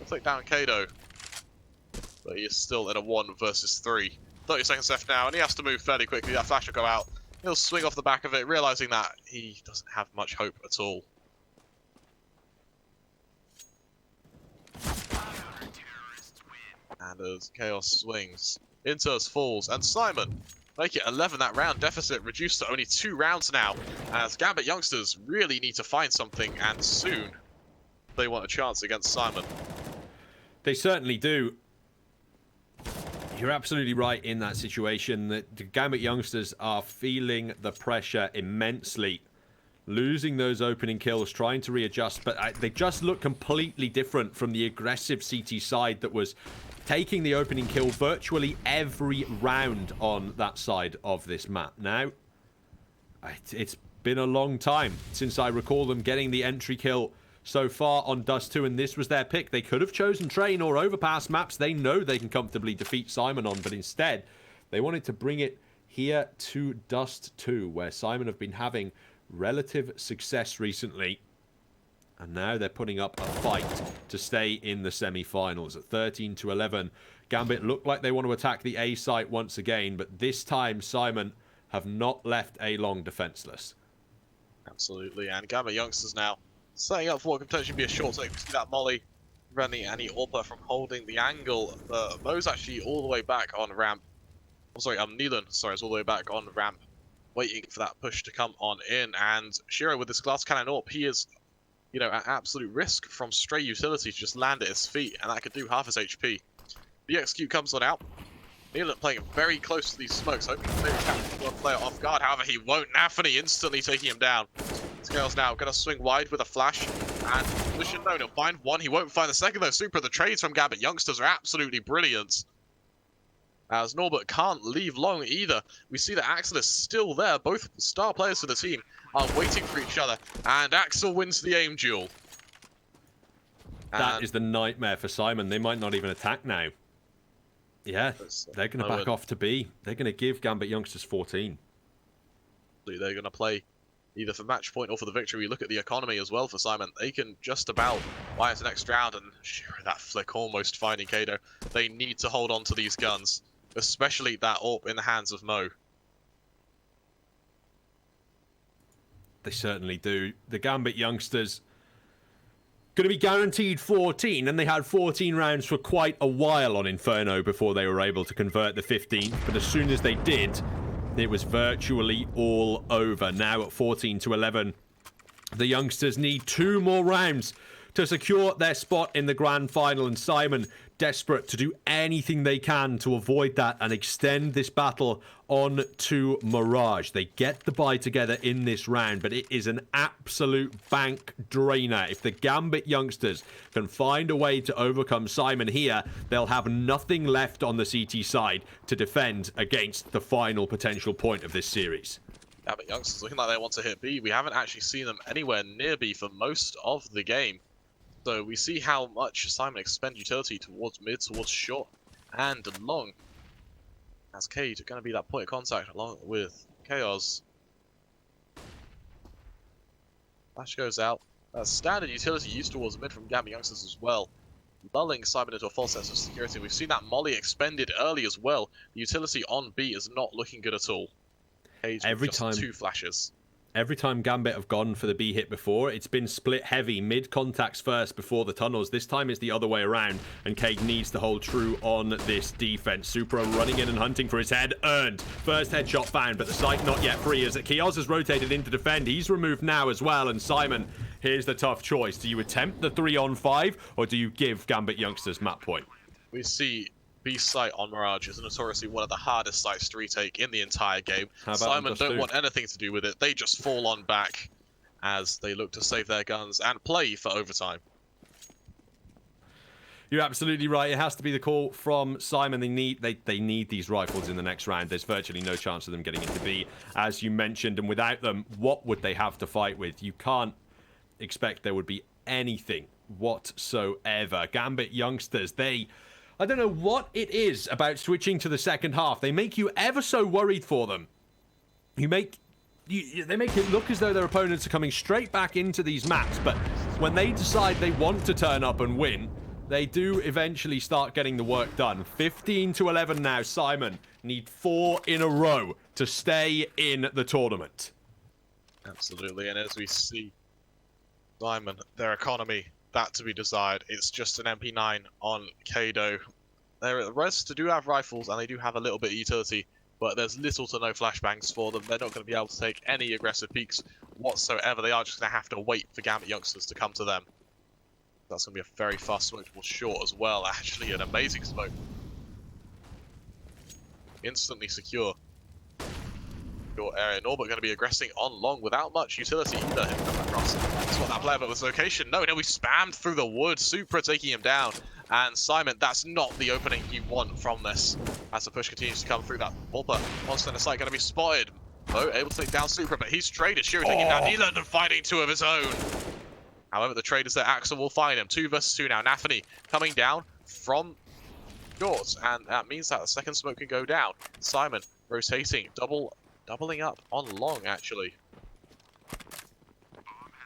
Kado. But he is still in a 1 versus 3. 30 seconds left now, and he has to move fairly quickly. That flash will go out. He'll swing off the back of it, realizing that he doesn't have much hope at all. And as Chaos swings, Intus falls, and Simon make it 11 that round. Deficit reduced to only 2 rounds now, as GAMBIT Youngsters really need to find something, and soon they want a chance against Simon. They certainly do. You're absolutely right in that situation. That the GAMBIT Youngsters are feeling the pressure immensely. Losing those opening kills, trying to readjust, but they just look completely different from the aggressive CT side that was taking the opening kill virtually every round on that side of this map. Now, it's been a long time since I recall them getting the entry kill so far on Dust 2, and this was their pick. They could have chosen Train or Overpass maps they know they can comfortably defeat Simon on, but instead, they wanted to bring it here to Dust 2, where Simon have been having relative success recently. And now they're putting up a fight to stay in the semi-finals at 13-11. GAMBIT look like they want to attack the A site once again, but this time Simon have not left A long defenseless. Absolutely, and GAMBIT Youngsters now setting up for what could potentially be a short take. We see that molly preventing any AWPer from holding the angle. Mo's actually all the way back on ramp. I'm sorry, Neelan, sorry, is all the way back on ramp, waiting for that push to come on in. And Shiro with this glass cannon AWP, he is, you know, at absolute risk from stray utility to just land at his feet, and that could do half his HP. The execute comes on out. Neelan playing very close to these smokes, hoping to catch one player off guard. However, he won't. Nafany instantly taking him down. Scales now going to swing wide with a flash. And position, no, he'll find one. He won't find the second, though. Super, the trades from GAMBIT youngsters are absolutely brilliant. As Norbert can't leave long either. We see that Axel is still there. Both star players for the team are waiting for each other. And Axel wins the aim duel. That is the nightmare for Simon. They might not even attack now. Yeah, they're going to back off to B. They're going to give GAMBIT youngsters 14. They're going to play either for match point or for the victory. We look at the economy as well for Simon. They can just about buy it the next round, and sure, that flick almost finding Kado. They need to hold on to these guns, especially that AWP in the hands of Mo. They certainly do. The GAMBIT youngsters going to be guaranteed 14, and they had 14 rounds for quite a while on Inferno before they were able to convert the 15th, but as soon as they did, it was virtually all over. Now at 14-11, the youngsters need 2 more rounds to secure their spot in the grand final, and Simon desperate to do anything they can to avoid that and extend this battle on to Mirage. They get the bye together in this round, but it is an absolute bank drainer. If the GAMBIT youngsters can find a way to overcome Simon here, they'll have nothing left on the CT side to defend against the final potential point of this series. GAMBIT youngsters looking like they want to hit B. We haven't actually seen them anywhere near B for most of the game. So we see how much Simon expend utility towards mid, towards short, and long. As Cade going to be that point of contact along with Chaos. Flash goes out. Standard utility used towards mid from GAMBIT youngsters as well, lulling Simon into a false sense of security. We've seen that molly expended early as well. The utility on B is not looking good at all. Cade with just 2 flashes. Every time GAMBIT have gone for the B hit before, it's been split heavy, mid contacts first before the tunnels. This time it's the other way around, and Cade needs to hold true on this defense. Supra running in and hunting for his head, earned. First headshot found, but the site not yet free as Kios has rotated in to defend. He's removed now as well, and Simon, here's the tough choice. Do you attempt the 3-on-5, or do you give GAMBIT youngsters map point? We see B site on Mirage is notoriously one of the hardest sites to retake in the entire game. Simon don't want anything to do with it. They just fall on back as they look to save their guns and play for overtime. You're absolutely right. It has to be the call from Simon. They need these rifles in the next round. There's virtually no chance of them getting into B, as you mentioned. And without them, what would they have to fight with? You can't expect there would be anything whatsoever. GAMBIT youngsters, I don't know what it is about switching to the second half. They make you ever so worried for them. They make it look as though their opponents are coming straight back into these maps, but when they decide they want to turn up and win, they do eventually start getting the work done. 15-11 now. Simon need 4 in a row to stay in the tournament. Absolutely, and as we see, Simon, their economy, that to be desired. It's just an MP9 on Kado. The rest do have rifles, and they do have a little bit of utility, but there's little to no flashbangs for them. They're not going to be able to take any aggressive peeks whatsoever. They are just going to have to wait for GAMBIT youngsters to come to them. That's going to be a very fast smoke towards short as well. Actually, an amazing smoke. Instantly secure. Short area. Norbert going to be aggressing on long without much utility either. That's what that player, but with location. No, we spammed through the wood. Supra taking him down. And Simon, that's not the opening you want from this. As the push continues to come through, that Volper on center site going to be spotted. Mo able to take down Supra, but he's traded. Shiro taking down Neeland and fighting 2 of his own. However, the trade is that Axel will find him. 2 versus 2 now. Nafany coming down from short, and that means that the second smoke can go down. Simon rotating, doubling up on long, actually.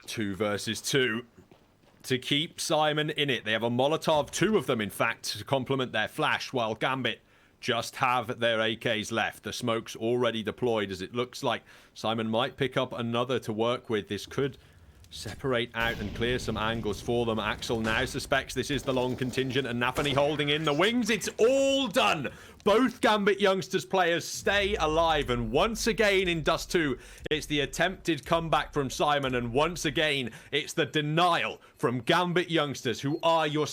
2 versus 2 to keep Simon in it. They have a Molotov, 2 of them in fact, to complement their flash, while GAMBIT just have their AKs left. The smoke's already deployed, as it looks like Simon might pick up another to work with. This could separate out and clear some angles for them. Axel now suspects this is the long contingent, and Nafany holding in the wings. It's all done. Both Gambit youngsters players stay alive, and once again in Dust 2, it's the attempted comeback from SYMAN, and once again, it's the denial from Gambit youngsters, who are your